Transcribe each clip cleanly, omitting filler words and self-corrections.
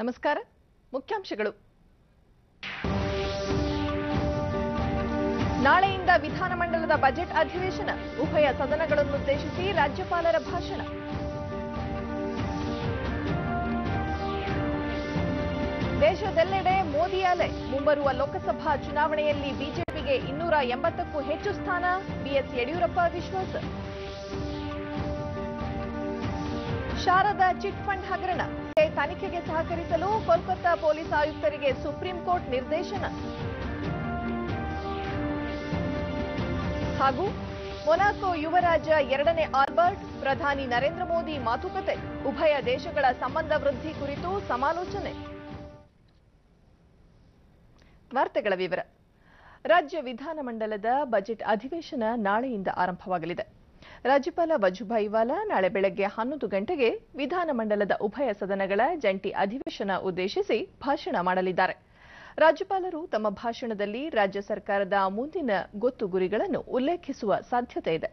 ನಮಸ್ಕಾರ. ಮುಖ್ಯಾಂಶಗಳು. ನಾಳೆಯಿಂದ ವಿಧಾನಮಂಡಲದ ಬಜೆಟ್ ಅಧಿವೇಶನ. ಉಭಯ ಸದನಗಳನ್ನುದ್ದೇಶಿಸಿ ರಾಜ್ಯಪಾಲರ ಭಾಷಣ. ದೇಶದೆಲ್ಲೆಡೆ ಮೋದಿ ಅಲೆ. ಮುಂಬರುವ ಲೋಕಸಭಾ ಚುನಾವಣೆಯಲ್ಲಿ ಬಿಜೆಪಿಗೆ 280ಕ್ಕೂ ಹೆಚ್ಚು ಸ್ಥಾನ. ಬಿಎಸ್ ಯಡಿಯೂರಪ್ಪ ವಿಶ್ವಾಸ. ಶಾರದಾ ಚಿಟ್ ಫಂಡ್ ಹಗರಣ ತನಿಖೆಗೆ ಸಹಕರಿಸಲು ಕೋಲ್ಕತ್ತಾ ಪೊಲೀಸ್ ಆಯುಕ್ತರಿಗೆ ಸುಪ್ರೀಂ ಕೋರ್ಟ್ ನಿರ್ದೇಶನ. ಹಾಗೂ ಮೊನಾಕೋ ಯುವರಾಜ 2ನೇ ಆಲ್ಬರ್ಟ್ ಪ್ರಧಾನಿ ನರೇಂದ್ರ ಮೋದಿ ಮಾತುಕತೆ. ಉಭಯ ದೇಶಗಳ ಸಂಬಂಧ ವೃದ್ಧಿ ಕುರಿತು ಸಮಾಲೋಚನೆ. ವಾರ್ತೆಗಳ ವಿವರ. ರಾಜ್ಯ ವಿಧಾನಮಂಡಲದ ಬಜೆಟ್ ಅಧಿವೇಶನ ನಾಳೆಯಿಂದ ಆರಂಭವಾಗಲಿದೆ. ರಾಜ್ಯಪಾಲ ವಜುಭಾಯಿ ವಾಲಾ ನಾಳೆ ಬೆಳಗ್ಗೆ 11 ಗಂಟೆಗೆ ವಿಧಾನಮಂಡಲದ ಉಭಯ ಸದನಗಳ ಜಂಟಿ ಅಧಿವೇಶನ ಉದ್ದೇಶಿಸಿ ಭಾಷಣ ಮಾಡಲಿದ್ದಾರೆ. ರಾಜ್ಯಪಾಲರು ತಮ್ಮ ಭಾಷಣದಲ್ಲಿ ರಾಜ್ಯ ಸರ್ಕಾರದ ಮುಂದಿನ ಗೊತ್ತು ಗುರಿಗಳನ್ನು ಉಲ್ಲೇಖಿಸುವ ಸಾಧ್ಯತೆ ಇದೆ.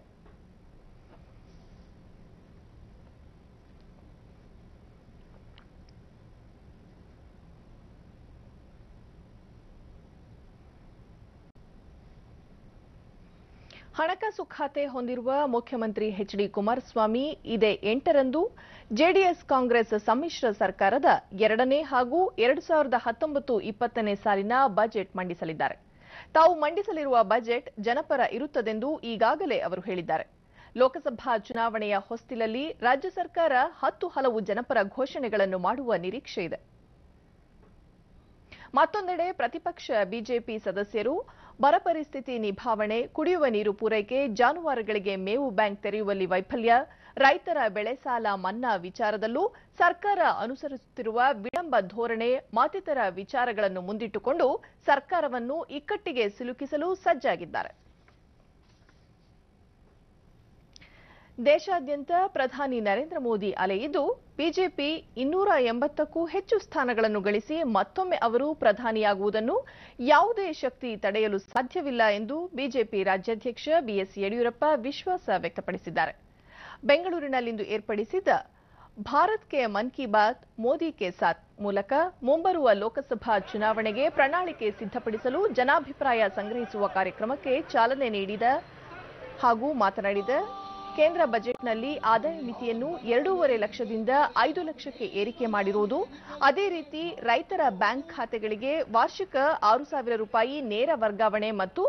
ಹಣಕಾಸು ಖಾತೆ ಹೊಂದಿರುವ ಮುಖ್ಯಮಂತ್ರಿ ಎಚ್ಡಿ ಕುಮಾರಸ್ವಾಮಿ ಇದೇ 8ರಂದು ಜೆಡಿಎಸ್ ಕಾಂಗ್ರೆಸ್ ಸಮ್ಮಿಶ್ರ ಸರ್ಕಾರದ 2ನೇ ಹಾಗೂ 2019-20ನೇ ಸಾಲಿನ ಬಜೆಟ್ ಮಂಡಿಸಲಿದ್ದಾರೆ. ತಾವು ಮಂಡಿಸಲಿರುವ ಬಜೆಟ್ ಜನಪರ ಇರುತ್ತದೆಂದು ಈಗಾಗಲೇ ಅವರು ಹೇಳಿದ್ದಾರೆ. ಲೋಕಸಭಾ ಚುನಾವಣೆಯ ಹೊಸ್ತಿಲಲ್ಲಿ ರಾಜ್ಯ ಸರ್ಕಾರ 10 ಹಲವು ಜನಪರ ಘೋಷಣೆಗಳನ್ನು ಮಾಡುವ ನಿರೀಕ್ಷೆ ಇದೆ. ಮತ್ತೊಂದೆಡೆ ಪ್ರತಿಪಕ್ಷ ಬಿಜೆಪಿ ಸದಸ್ಯರು ಬರ ಪರಿಸ್ಥಿತಿ ನಿಭಾವಣೆ, ಕುಡಿಯುವ ನೀರು ಪೂರೈಕೆ, ಜಾನುವಾರುಗಳಿಗೆ ಮೇವು ಬ್ಯಾಂಕ್ ತೆರೆಯುವಲ್ಲಿ ವೈಫಲ್ಯ, ರೈತರ ಬೆಳೆ ಸಾಲ ಮನ್ನಾ ವಿಚಾರದಲ್ಲೂ ಸರ್ಕಾರ ಅನುಸರಿಸುತ್ತಿರುವ ವಿಳಂಬ ಧೋರಣೆ ಮತ್ತಿತರ ವಿಚಾರಗಳನ್ನು ಮುಂದಿಟ್ಟುಕೊಂಡು ಸರ್ಕಾರವನ್ನು ಇಕ್ಕಟ್ಟಿಗೆ ಸಿಲುಕಿಸಲು ಸಜ್ಜಾಗಿದ್ದಾರೆ. ದೇಶಾದ್ಯಂತ ಪ್ರಧಾನಿ ನರೇಂದ್ರ ಮೋದಿ ಅಲೆಯಿದ್ದು ಬಿಜೆಪಿ 280ಕ್ಕೂ ಹೆಚ್ಚು ಸ್ಥಾನಗಳನ್ನು ಗಳಿಸಿ ಮತ್ತೊಮ್ಮೆ ಅವರು ಪ್ರಧಾನಿಯಾಗುವುದನ್ನು ಯಾವುದೇ ಶಕ್ತಿ ತಡೆಯಲು ಸಾಧ್ಯವಿಲ್ಲ ಎಂದು ಬಿಜೆಪಿ ರಾಜ್ಯಾಧ್ಯಕ್ಷ ಬಿಎಸ್ ಯಡಿಯೂರಪ್ಪ ವಿಶ್ವಾಸ ವ್ಯಕ್ತಪಡಿಸಿದ್ದಾರೆ. ಬೆಂಗಳೂರಿನಲ್ಲಿಂದು ಏರ್ಪಡಿಸಿದ್ದ ಭಾರತ್ ಕೆ ಮನ್ ಕಿ ಬಾತ್ ಮೋದಿ ಕೆ ಸಾಥ್ ಮೂಲಕ ಮುಂಬರುವ ಲೋಕಸಭಾ ಚುನಾವಣೆಗೆ ಪ್ರಣಾಳಿಕೆ ಸಿದ್ಧಪಡಿಸಲು ಜನಾಭಿಪ್ರಾಯ ಸಂಗ್ರಹಿಸುವ ಕಾರ್ಯಕ್ರಮಕ್ಕೆ ಚಾಲನೆ ನೀಡಿದ ಹಾಗೂ ಮಾತನಾಡಿದ ಕೇಂದ್ರ ಬಜೆಟ್ನಲ್ಲಿ ಆದಾಯ ಮಿತಿಯನ್ನು 2.5 ಲಕ್ಷದಿಂದ 5 ಲಕ್ಷಕ್ಕೆ ಏರಿಕೆ ಮಾಡಿರುವುದು, ಅದೇ ರೀತಿ ರೈತರ ಬ್ಯಾಂಕ್ ಖಾತೆಗಳಿಗೆ ವಾರ್ಷಿಕ 6,000 ರೂಪಾಯಿ ನೇರ ವರ್ಗಾವಣೆ ಮತ್ತು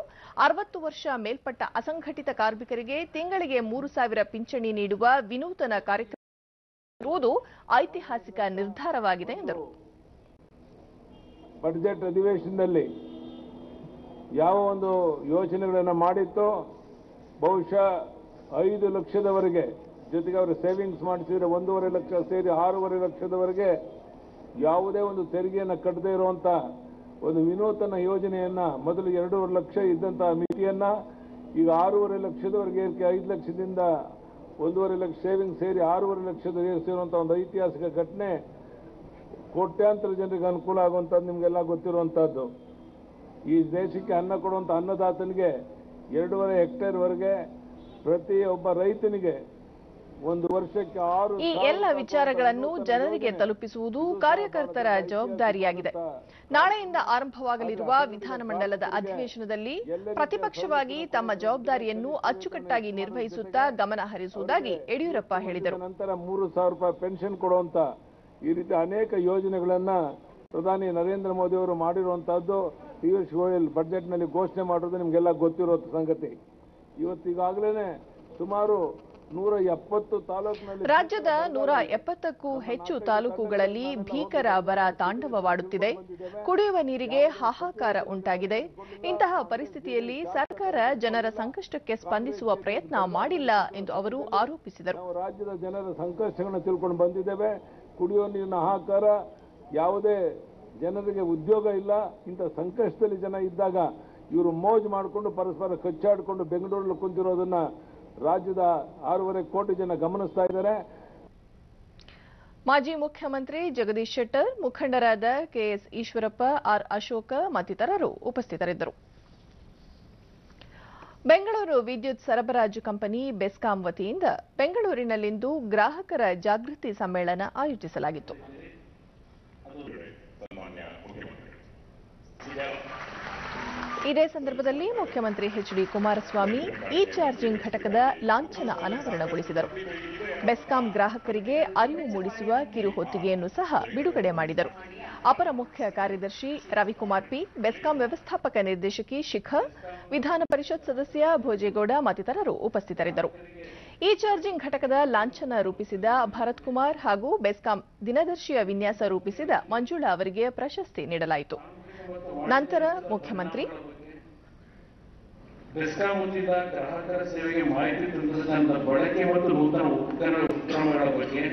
60 ವರ್ಷ ಮೇಲ್ಪಟ್ಟ ಅಸಂಘಟಿತ ಕಾರ್ಮಿಕರಿಗೆ ತಿಂಗಳಿಗೆ 3,000 ಪಿಂಚಣಿ ನೀಡುವ ವಿನೂತನ ಕಾರ್ಯಕ್ರಮ ಇರುವುದು ಐತಿಹಾಸಿಕ ನಿರ್ಧಾರವಾಗಿದೆ ಎಂದರು. ಬಜೆಟ್ ಅಧಿವೇಶನದಲ್ಲಿ ಯಾವ ಒಂದು ಯೋಜನೆಗಳನ್ನು ಮಾಡಿತ್ತೋ ಬಹುಶಃ 5 ಲಕ್ಷದವರೆಗೆ, ಜೊತೆಗೆ ಅವರು ಸೇವಿಂಗ್ಸ್ ಮಾಡಿಸಿದ್ರೆ 1.5 ಲಕ್ಷ ಸೇರಿ 6.5 ಲಕ್ಷದವರೆಗೆ ಯಾವುದೇ ಒಂದು ತೆರಿಗೆಯನ್ನು ಕಟ್ಟದೇ ಇರುವಂತ ಒಂದು ವಿನೂತನ ಯೋಜನೆಯನ್ನ, ಮೊದಲು 2.5 ಲಕ್ಷ ಇದ್ದಂತಹ ಮಿತಿಯನ್ನ ಈಗ 6.5 ಲಕ್ಷದವರೆಗೆ ಏರಿಕೆ, 5 ಲಕ್ಷದಿಂದ 1.5 ಲಕ್ಷ ಸೇವಿಂಗ್ಸ್ ಸೇರಿ 6.5 ಲಕ್ಷದ ಏರಿಸಿರುವಂತಹ ಒಂದು ಐತಿಹಾಸಿಕ ಘಟನೆ. ಕೋಟ್ಯಾಂತರ ಜನರಿಗೆ ಅನುಕೂಲ ಆಗುವಂತದ್ದು ನಿಮಗೆಲ್ಲ ಗೊತ್ತಿರುವಂತಹದ್ದು. ಈ ದೇಶಕ್ಕೆ ಅನ್ನ ಕೊಡುವಂತ ಅನ್ನದಾತನಿಗೆ 2.5 ಹೆಕ್ಟೇರ್ವರೆಗೆ ಪ್ರತಿಯೊಬ್ಬ ರೈತನಿಗೆ ಒಂದು ವರ್ಷಕ್ಕೆ 6 ಈ ಎಲ್ಲ ವಿಚಾರಗಳನ್ನು ಜನರಿಗೆ ತಲುಪಿಸುವುದು ಕಾರ್ಯಕರ್ತರ ಜವಾಬ್ದಾರಿಯಾಗಿದೆ. ನಾಳೆಯಿಂದ ಆರಂಭವಾಗಲಿರುವ ವಿಧಾನಮಂಡಲದ ಅಧಿವೇಶನದಲ್ಲಿ ಪ್ರತಿಪಕ್ಷವಾಗಿ ತಮ್ಮ ಜವಾಬ್ದಾರಿಯನ್ನು ಅಚ್ಚುಕಟ್ಟಾಗಿ ನಿರ್ವಹಿಸುತ್ತಾ ಗಮನ ಹರಿಸುವುದಾಗಿ ಯಡಿಯೂರಪ್ಪ ಹೇಳಿದರು. ನಂತರ 3,000 ರೂಪಾಯಿ ಪೆನ್ಷನ್ ಕೊಡುವಂತ ಈ ರೀತಿ ಅನೇಕ ಯೋಜನೆಗಳನ್ನ ಪ್ರಧಾನಿ ನರೇಂದ್ರ ಮೋದಿ ಅವರು ಮಾಡಿರುವಂತಹದ್ದು ಪಿಯೂಷ್ ಗೋಯಲ್ ಬಜೆಟ್ನಲ್ಲಿ ಘೋಷಣೆ ಮಾಡೋದು ನಿಮಗೆಲ್ಲ ಗೊತ್ತಿರೋ ಸಂಗತಿ. ಇವತ್ತೀಗಾಗಲೇ ಸುಮಾರು 170 ತಾಲೂಕಿನಲ್ಲಿ ರಾಜ್ಯದ 170ಕ್ಕೂ ಹೆಚ್ಚು ತಾಲೂಕುಗಳಲ್ಲಿ ಭೀಕರ ಬರ ತಾಂಡವವಾಡುತ್ತಿದೆ. ಕುಡಿಯುವ ನೀರಿಗೆ ಹಾಹಾಕಾರ ಉಂಟಾಗಿದೆ. ಇಂತಹ ಪರಿಸ್ಥಿತಿಯಲ್ಲಿ ಸರ್ಕಾರ ಜನರ ಸಂಕಷ್ಟಕ್ಕೆ ಸ್ಪಂದಿಸುವ ಪ್ರಯತ್ನ ಮಾಡಿಲ್ಲ ಎಂದು ಅವರು ಆರೋಪಿಸಿದರು. ನಾವು ರಾಜ್ಯದ ಜನರ ಸಂಕಷ್ಟಗಳನ್ನು ತಿಳ್ಕೊಂಡು ಬಂದಿದ್ದೇವೆ. ಕುಡಿಯುವ ನೀರಿನ ಹಾಹಾಕಾರ, ಯಾವುದೇ ಜನರಿಗೆ ಉದ್ಯೋಗ ಇಲ್ಲ. ಇಂಥ ಸಂಕಷ್ಟದಲ್ಲಿ ಜನ ಇದ್ದಾಗ ಇವರು ಮೋಜು ಮಾಡಿಕೊಂಡು ಪರಸ್ಪರ ಕಚ್ಚಾಡಿಕೊಂಡು ಬೆಂಗಳೂರಲ್ಲಿ ಕುಂತಿರೋದನ್ನ ರಾಜ್ಯದ 6.5 ಕೋಟಿ ಜನ ಗಮನಿಸ್ತಾ ಇದ್ದಾರೆ. ಮಾಜಿ ಮುಖ್ಯಮಂತ್ರಿ ಜಗದೀಶ್ ಶೆಟ್ಟರ್, ಮುಖಂಡರಾದ ಕೆಎಸ್ ಈಶ್ವರಪ್ಪ, ಆರ್ ಅಶೋಕ ಮತ್ತಿತರರು ಉಪಸ್ಥಿತರಿದ್ದರು. ಬೆಂಗಳೂರು ವಿದ್ಯುತ್ ಸರಬರಾಜು ಕಂಪನಿ ಬೆಸ್ಕಾಂ ವತಿಯಿಂದ ಬೆಂಗಳೂರಿನಲ್ಲಿಂದು ಗ್ರಾಹಕರ ಜಾಗೃತಿ ಸಮ್ಮೇಳನ ಆಯೋಜಿಸಲಾಗಿತ್ತು. ಇದೇ ಸಂದರ್ಭದಲ್ಲಿ ಮುಖ್ಯಮಂತ್ರಿ ಎಚ್.ಡಿ. ಕುಮಾರಸ್ವಾಮಿ ಇ ಚಾರ್ಜಿಂಗ್ ಘಟಕದ ಲಾಂಛನ ಅನಾವರಣಗೊಳಿಸಿದರು. ಬೆಸ್ಕಾಂ ಗ್ರಾಹಕರಿಗೆ ಅರಿವು ಮೂಡಿಸುವ ಕಿರುಹೊತ್ತಿಗೆಯನ್ನು ಸಹ ಬಿಡುಗಡೆ ಮಾಡಿದರು. ಅಪರ ಮುಖ್ಯ ಕಾರ್ಯದರ್ಶಿ ರವಿಕುಮಾರ್ ಪಿ, ಬೆಸ್ಕಾಂ ವ್ಯವಸ್ಥಾಪಕ ನಿರ್ದೇಶಕಿ ಶಿಖರ್, ವಿಧಾನ ಪರಿಷತ್ ಸದಸ್ಯ ಭೋಜೇಗೌಡ ಮತ್ತಿತರರು ಉಪಸ್ಥಿತರಿದ್ದರು. ಇ ಚಾರ್ಜಿಂಗ್ ಘಟಕದ ಲಾಂಛನ ರೂಪಿಸಿದ ಭರತ್ ಕುಮಾರ್ ಹಾಗೂ ಬೆಸ್ಕಾಂ ದಿನದರ್ಶಿಯ ವಿನ್ಯಾಸ ರೂಪಿಸಿದ ಮಂಜುಳಾ ಅವರಿಗೆ ಪ್ರಶಸ್ತಿ ನೀಡಲಾಯಿತು. ನಂತರ ಮುಖ್ಯಮಂತ್ರಿ ಬೆಸ್ಕಾಂ ಹೊಂದಿದ ಗ್ರಾಹಕರ ಸೇವೆಗೆ ಮಾಹಿತಿ ತಂತ್ರಜ್ಞಾನದ ಬಳಕೆ ಮತ್ತು ನೂತನ ಉಪಕ್ರಮಗಳ ಬಗ್ಗೆ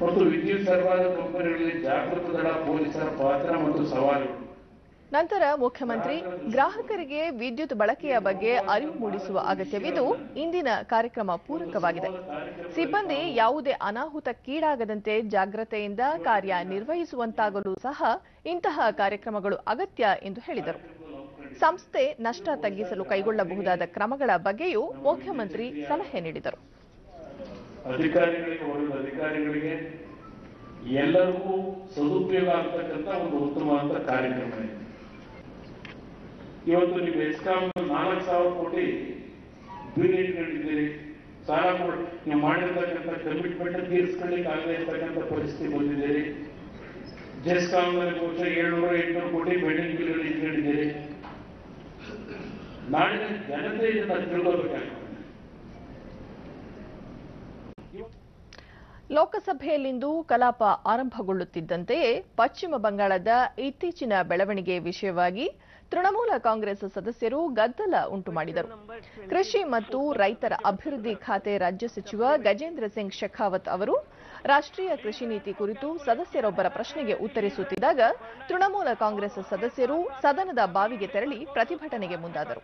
ಮತ್ತು ವಿದ್ಯುತ್ ಸರಬರಾಜು ಕಂಪನಿಗಳಲ್ಲಿ ಜಾಗೃತ ದಳ ಪೊಲೀಸರ ಪಾತ್ರ ಮತ್ತು ಸವಾಲುಗಳು. ನಂತರ ಮುಖ್ಯಮಂತ್ರಿ ಗ್ರಾಹಕರಿಗೆ ವಿದ್ಯುತ್ ಬಳಕೆಯ ಬಗ್ಗೆ ಅರಿವು ಮೂಡಿಸುವ ಅಗತ್ಯವಿದ್ದು ಇಂದಿನ ಕಾರ್ಯಕ್ರಮ ಪೂರಕವಾಗಿದೆ. ಸಿಬ್ಬಂದಿ ಯಾವುದೇ ಅನಾಹುತಕ್ಕೀಡಾಗದಂತೆ ಜಾಗ್ರತೆಯಿಂದ ಕಾರ್ಯನಿರ್ವಹಿಸುವಂತಾಗಲು ಸಹ ಇಂತಹ ಕಾರ್ಯಕ್ರಮಗಳು ಅಗತ್ಯ ಎಂದು ಹೇಳಿದರು. ಸಂಸ್ಥೆ ನಷ್ಟ ತಗ್ಗಿಸಲು ಕೈಗೊಳ್ಳಬಹುದಾದ ಕ್ರಮಗಳ ಬಗ್ಗೆಯೂ ಮುಖ್ಯಮಂತ್ರಿ ಸಲಹೆ ನೀಡಿದರು. ಅಧಿಕಾರಿಗಳಿಗೆ ಎಲ್ಲರಿಗೂ ಸದುಪಯೋಗ ಆಗ್ತಕ್ಕಂಥ ಒಂದು ಉತ್ತಮವಾದ ಕಾರ್ಯಕ್ರಮ ಇದೆ. ಇವತ್ತು ನೀವು ಬೆಸ್ಕಾಂ 4,000 ಕೋಟಿ ಬಿಲ್ ಇಟ್ಕೊಂಡಿದ್ದೀರಿ, ಸಾಲ ನೀವು ಮಾಡಿರ್ತಕ್ಕಂಥ ಕಮಿಟ್ಮೆಂಟ್ ತೀರಿಸ್ಕೊಳ್ಳಿಕ್ಕೆ ಆಗದೇ ಇರ್ತಕ್ಕಂಥ ಪರಿಸ್ಥಿತಿ ಬಂದಿದ್ದೀರಿ. ಜೆಸ್ಕಾಂನಲ್ಲಿ ಬಹುಶಃ 700-800 ಕೋಟಿ ಪೆಂಡಿಂಗ್ ಬಿಲ್ಗಳು ಇಟ್ಕೊಂಡಿದ್ದೀರಿ. ನಾಡಿನ ಜನತೆ ಇದನ್ನು ತಿಳ್ಕೋಬೇಕಾಗ್ತದೆ. ಲೋಕಸಭೆಯಲ್ಲಿಂದು ಕಲಾಪ ಆರಂಭಗೊಳ್ಳುತ್ತಿದ್ದಂತೆಯೇ ಪಶ್ಚಿಮ ಬಂಗಾಳದ ಇತ್ತೀಚಿನ ಬೆಳವಣಿಗೆ ವಿಷಯವಾಗಿ ತೃಣಮೂಲ ಕಾಂಗ್ರೆಸ್ ಸದಸ್ಯರು ಗದ್ದಲ ಉಂಟು ಮಾಡಿದರು. ಕೃಷಿ ಮತ್ತು ರೈತರ ಅಭಿವೃದ್ಧಿ ಖಾತೆ ರಾಜ್ಯ ಸಚಿವ ಗಜೇಂದ್ರ ಸಿಂಗ್ ಶೆಖಾವತ್ ಅವರು ರಾಷ್ಟ್ರೀಯ ಕೃಷಿ ನೀತಿ ಕುರಿತು ಸದಸ್ಯರೊಬ್ಬರ ಪ್ರಶ್ನೆಗೆ ಉತ್ತರಿಸುತ್ತಿದ್ದಾಗ ತೃಣಮೂಲ ಕಾಂಗ್ರೆಸ್ ಸದಸ್ಯರು ಸದನದ ಬಾವಿಗೆ ತೆರಳಿ ಪ್ರತಿಭಟನೆಗೆ ಮುಂದಾದರು.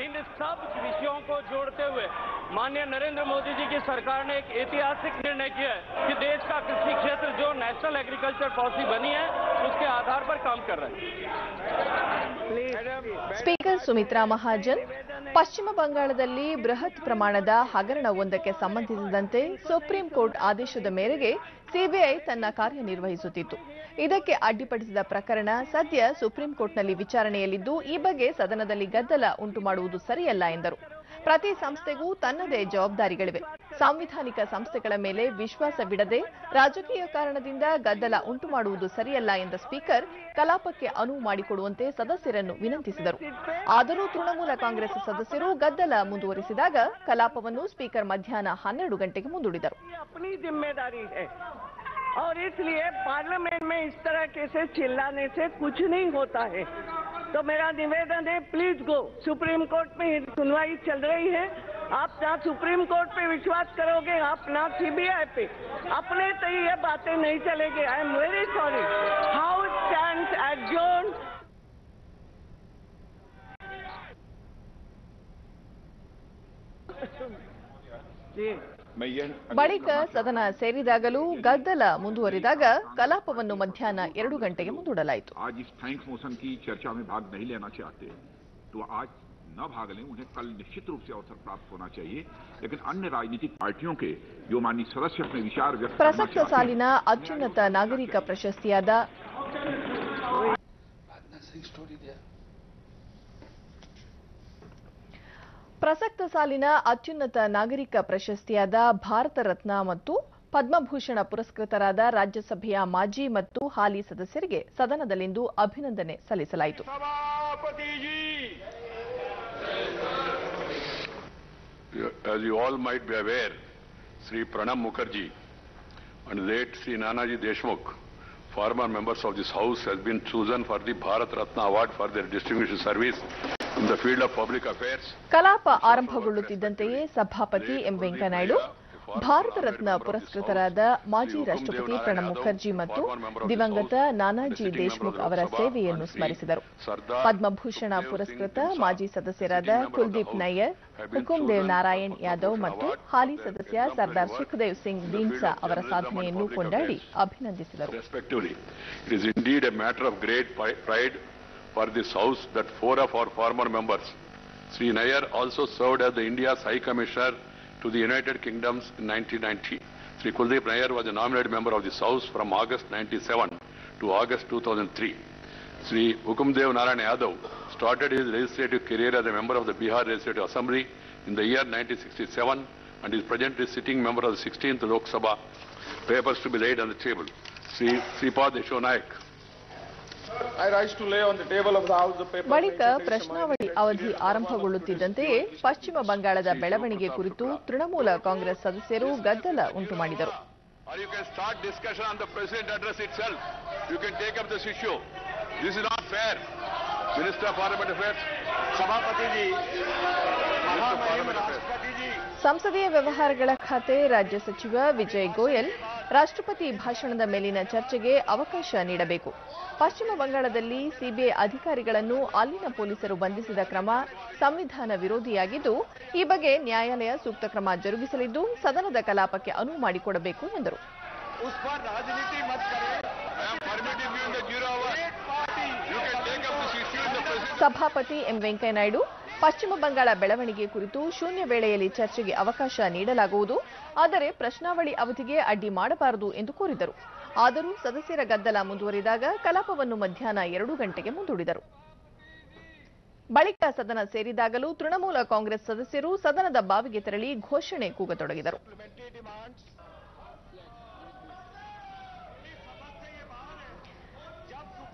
इन सब विषयों को जोड़ते हुए माननीय नरेंद्र मोदी जी की सरकार ने एक ऐतिहासिक निर्णय किया है कि देश का कृषि क्षेत्र जो नेशनल एग्रीकल्चर पॉलिसी बनी है उसके आधार पर काम कर रहा है. ಸ್ಪೀಕರ್ ಸುಮಿತ್ರಾ ಮಹಾಜನ್, ಪಶ್ಚಿಮ ಬಂಗಾಳದಲ್ಲಿ ಬೃಹತ್ ಪ್ರಮಾಣದ ಹಗರಣವೊಂದಕ್ಕೆ ಸಂಬಂಧಿಸಿದಂತೆ ಸುಪ್ರೀಂ ಕೋರ್ಟ್ ಆದೇಶದ ಮೇರೆಗೆ ಸಿಬಿಐ ತನ್ನ ಕಾರ್ಯನಿರ್ವಹಿಸುತ್ತಿತ್ತು. ಇದಕ್ಕೆ ಅಡ್ಡಿಪಡಿಸಿದ ಪ್ರಕರಣ ಸದ್ಯ ಸುಪ್ರೀಂ ಕೋರ್ಟ್ನಲ್ಲಿ ವಿಚಾರಣೆಯಲ್ಲಿದ್ದು ಈ ಬಗ್ಗೆ ಸದನದಲ್ಲಿ ಗದ್ದಲ ಉಂಟು ಮಾಡುವುದು ಸರಿಯಲ್ಲ ಎಂದರು. ಪ್ರತಿ ಸಂಸ್ಥೆಗೂ ತನ್ನದೇ ಜವಾಬ್ದಾರಿಗಳಿವೆ. ಸಾಂವಿಧಾನಿಕ ಸಂಸ್ಥೆಗಳ ಮೇಲೆ ವಿಶ್ವಾಸವಿಡದೆ ರಾಜಕೀಯ ಕಾರಣದಿಂದ ಗದ್ದಲ ಉಂಟು ಮಾಡುವುದು ಸರಿಯಲ್ಲ ಎಂದ ಸ್ಪೀಕರ್ ಕಲಾಪಕ್ಕೆ ಅನುವು ಮಾಡಿಕೊಡುವಂತೆ ಸದಸ್ಯರನ್ನು ವಿನಂತಿಸಿದರು. ಆದರೂ ತೃಣಮೂಲ ಕಾಂಗ್ರೆಸ್ ಸದಸ್ಯರು ಗದ್ದಲ ಮುಂದುವರಿಸಿದಾಗ ಕಲಾಪವನ್ನು ಸ್ಪೀಕರ್ ಮಧ್ಯಾಹ್ನ 12 ಗಂಟೆಗೆ ಮುಂದೂಡಿದರು. और इसलिए पार्लियामेंट में इस तरह के से चिल्लाने से कुछ नहीं होता है. तो मेरा निवेदन है, प्लीज गो. सुप्रीम कोर्ट में सुनवाई चल रही है. आप ना सुप्रीम कोर्ट पे विश्वास करोगे, आप ना सीबीआई पे. अपने तो ये बातें नहीं चलेगी. I am very sorry. House stands adjourned. जी. ಬಳಿಕ ಸದನ ಸೇರಿದಾಗಲೂ ಗದ್ದಲ ಮುಂದುವರಿದಾಗ ಕಲಾಪವನ್ನು ಮಧ್ಯಾಹ್ನ 2 ಗಂಟೆಗೆ ಮುಂದೂಡಲಾಯಿತು. न भाग लें, उन्हें कल निश्चित रूप से अवसर प्राप्त होना चाहिए, लेकिन अन्य राजनीतिक पार्टियों के जो माननीय सदस्य अपने विचार व्यक्त ಪ್ರಸಕ್ತ ಸಾಲಿನ ಅತ್ಯುನ್ನತ ನಾಗರಿಕ ಪ್ರಶಸ್ತಿಯಾದ ಭಾರತ ರತ್ನ ಮತ್ತು ಪದ್ಮಭೂಷಣ ಪುರಸ್ಕೃತರಾದ ರಾಜ್ಯಸಭೆಯ ಮಾಜಿ ಮತ್ತು ಹಾಲಿ ಸದಸ್ಯರಿಗೆ ಸದನದಲ್ಲಿಂದು ಅಭಿನಂದನೆ ಸಲ್ಲಿಸಲಾಯಿತು. As you all might be aware, Sri Pranab Mukherjee and late Sri Nanaji Deshmukh, former members of this House, has been chosen for the Bharat Ratna Award for their distinguished service in the field of public affairs. ಕಲಾಪ ಆರಂಭಗೊಳ್ಳುತ್ತಿದ್ದಂತೆಯೇ ಸಭಾಪತಿ M Venkaiah Naidu Bharat Ratna ಪುರಸ್ಕೃತರಾದ ಮಾಜಿ ರಾಷ್ಟ್ರಪತಿ ಪ್ರಣಬ್ ಮುಖರ್ಜಿ ಮತ್ತು ದಿವಂಗತ ನಾನಾಜಿ ದೇಶ್ಮುಖ್ ಅವರ ಸೇವೆಯನ್ನು ಸ್ಮರಿಸಿದರು. ಪದ್ಮಭೂಷಣ ಪುರಸ್ಕೃತ ಮಾಜಿ ಸದಸ್ಯರಾದ ಕುಲ್ದೀಪ್ ನಯ್ಯರ್, ಹುಕುಂದೇವ್ ನಾರಾಯಣ್ ಯಾದವ್ ಮತ್ತು ಹಾಲಿ ಸದಸ್ಯ ಸರ್ದಾರ್ ಸುಖದೇವ್ ಸಿಂಗ್ ಧೀಂಡ್ಸಾ ಅವರ ಸಾಧನೆಯನ್ನು ಕೊಂಡಾಡಿ ಅಭಿನಂದಿಸಿದರು. For this House that 4 of our former members, Sri Nair also served as the India's High Commissioner to the United Kingdoms in 1990. Sri Kuldeep Nair was a nominated member of this House from August 97 to August 2003. Sri Hukumdev Narayan Yadav started his legislative career as a member of the Bihar Legislative Assembly in the year 1967 and is presently sitting member of the 16th Lok Sabha. Papers to be laid on the table. Sri Sripad Yasho Naik. I rise to lay on the table of the House the paper. ಬಳಿಕ ಪ್ರಶ್ನಾವಳಿ ಅವಧಿ ಆರಂಭಗೊಳ್ಳುತ್ತಿದ್ದಂತೆಯೇ ಪಶ್ಚಿಮ ಬಂಗಾಳದ ಬೆಳವಣಿಗೆ ಕುರಿತು ತೃಣಮೂಲ ಕಾಂಗ್ರೆಸ್ ಸದಸ್ಯರು ಗದ್ದಲ ಉಂಟು ಮಾಡಿದರು. Or you can start discussion on the President address itself. You can take up this issue. This is not fair. Minister of Parliament Affairs. Sabhapati ji. Rashtrapati ji. ಸಂಸದೀಯ ವ್ಯವಹಾರಗಳ ಖಾತೆ ರಾಜ್ಯ ಸಚಿವ ವಿಜಯ್ ಗೋಯಲ್ ರಾಷ್ಟ್ರಪತಿ ಭಾಷಣದ ಮೇಲಿನ ಚರ್ಚೆಗೆ ಅವಕಾಶ ನೀಡಬೇಕು. ಪಶ್ಚಿಮ ಬಂಗಾಳದಲ್ಲಿ ಸಿಬಿಐ ಅಧಿಕಾರಿಗಳನ್ನು ಅಲ್ಲಿನ ಪೊಲೀಸರು ಬಂಧಿಸಿದ ಕ್ರಮ ಸಂವಿಧಾನ ವಿರೋಧಿಯಾಗಿದ್ದು, ಈ ಬಗ್ಗೆ ನ್ಯಾಯಾಲಯ ಸೂಕ್ತ ಕ್ರಮ ಜರುಗಿಸಲಿದ್ದು ಸದನದ ಕಲಾಪಕ್ಕೆ ಅನುವು ಮಾಡಿಕೊಡಬೇಕು ಎಂದರು. ಸಭಾಪತಿ ಎಂ ವೆಂಕಯ್ಯನಾಯ್ಡು ಪಶ್ಚಿಮ ಬಂಗಾಳ ಬೆಳವಣಿಗೆ ಕುರಿತು ಶೂನ್ಯ ವೇಳೆಯಲ್ಲಿ ಚರ್ಚೆಗೆ ಅವಕಾಶ ನೀಡಲಾಗುವುದು, ಆದರೆ ಪ್ರಶ್ನಾವಳಿ ಅವಧಿಗೆ ಅಡ್ಡಿ ಮಾಡಬಾರದು ಎಂದು ಕೋರಿದರು. ಆದರೂ ಸದಸ್ಯರ ಗದ್ದಲ ಮುಂದುವರಿದಾಗ ಕಲಾಪವನ್ನು ಮಧ್ಯಾಹ್ನ 2 ಗಂಟೆಗೆ ಮುಂದೂಡಿದರು. ಬಳಿಕ ಸದನ ಸೇರಿದಾಗಲೂ ತೃಣಮೂಲ ಕಾಂಗ್ರೆಸ್ ಸದಸ್ಯರು ಸದನದ ಬಾವಿಗೆ ತೆರಳಿ ಘೋಷಣೆ ಕೂಗತೊಡಗಿದರು.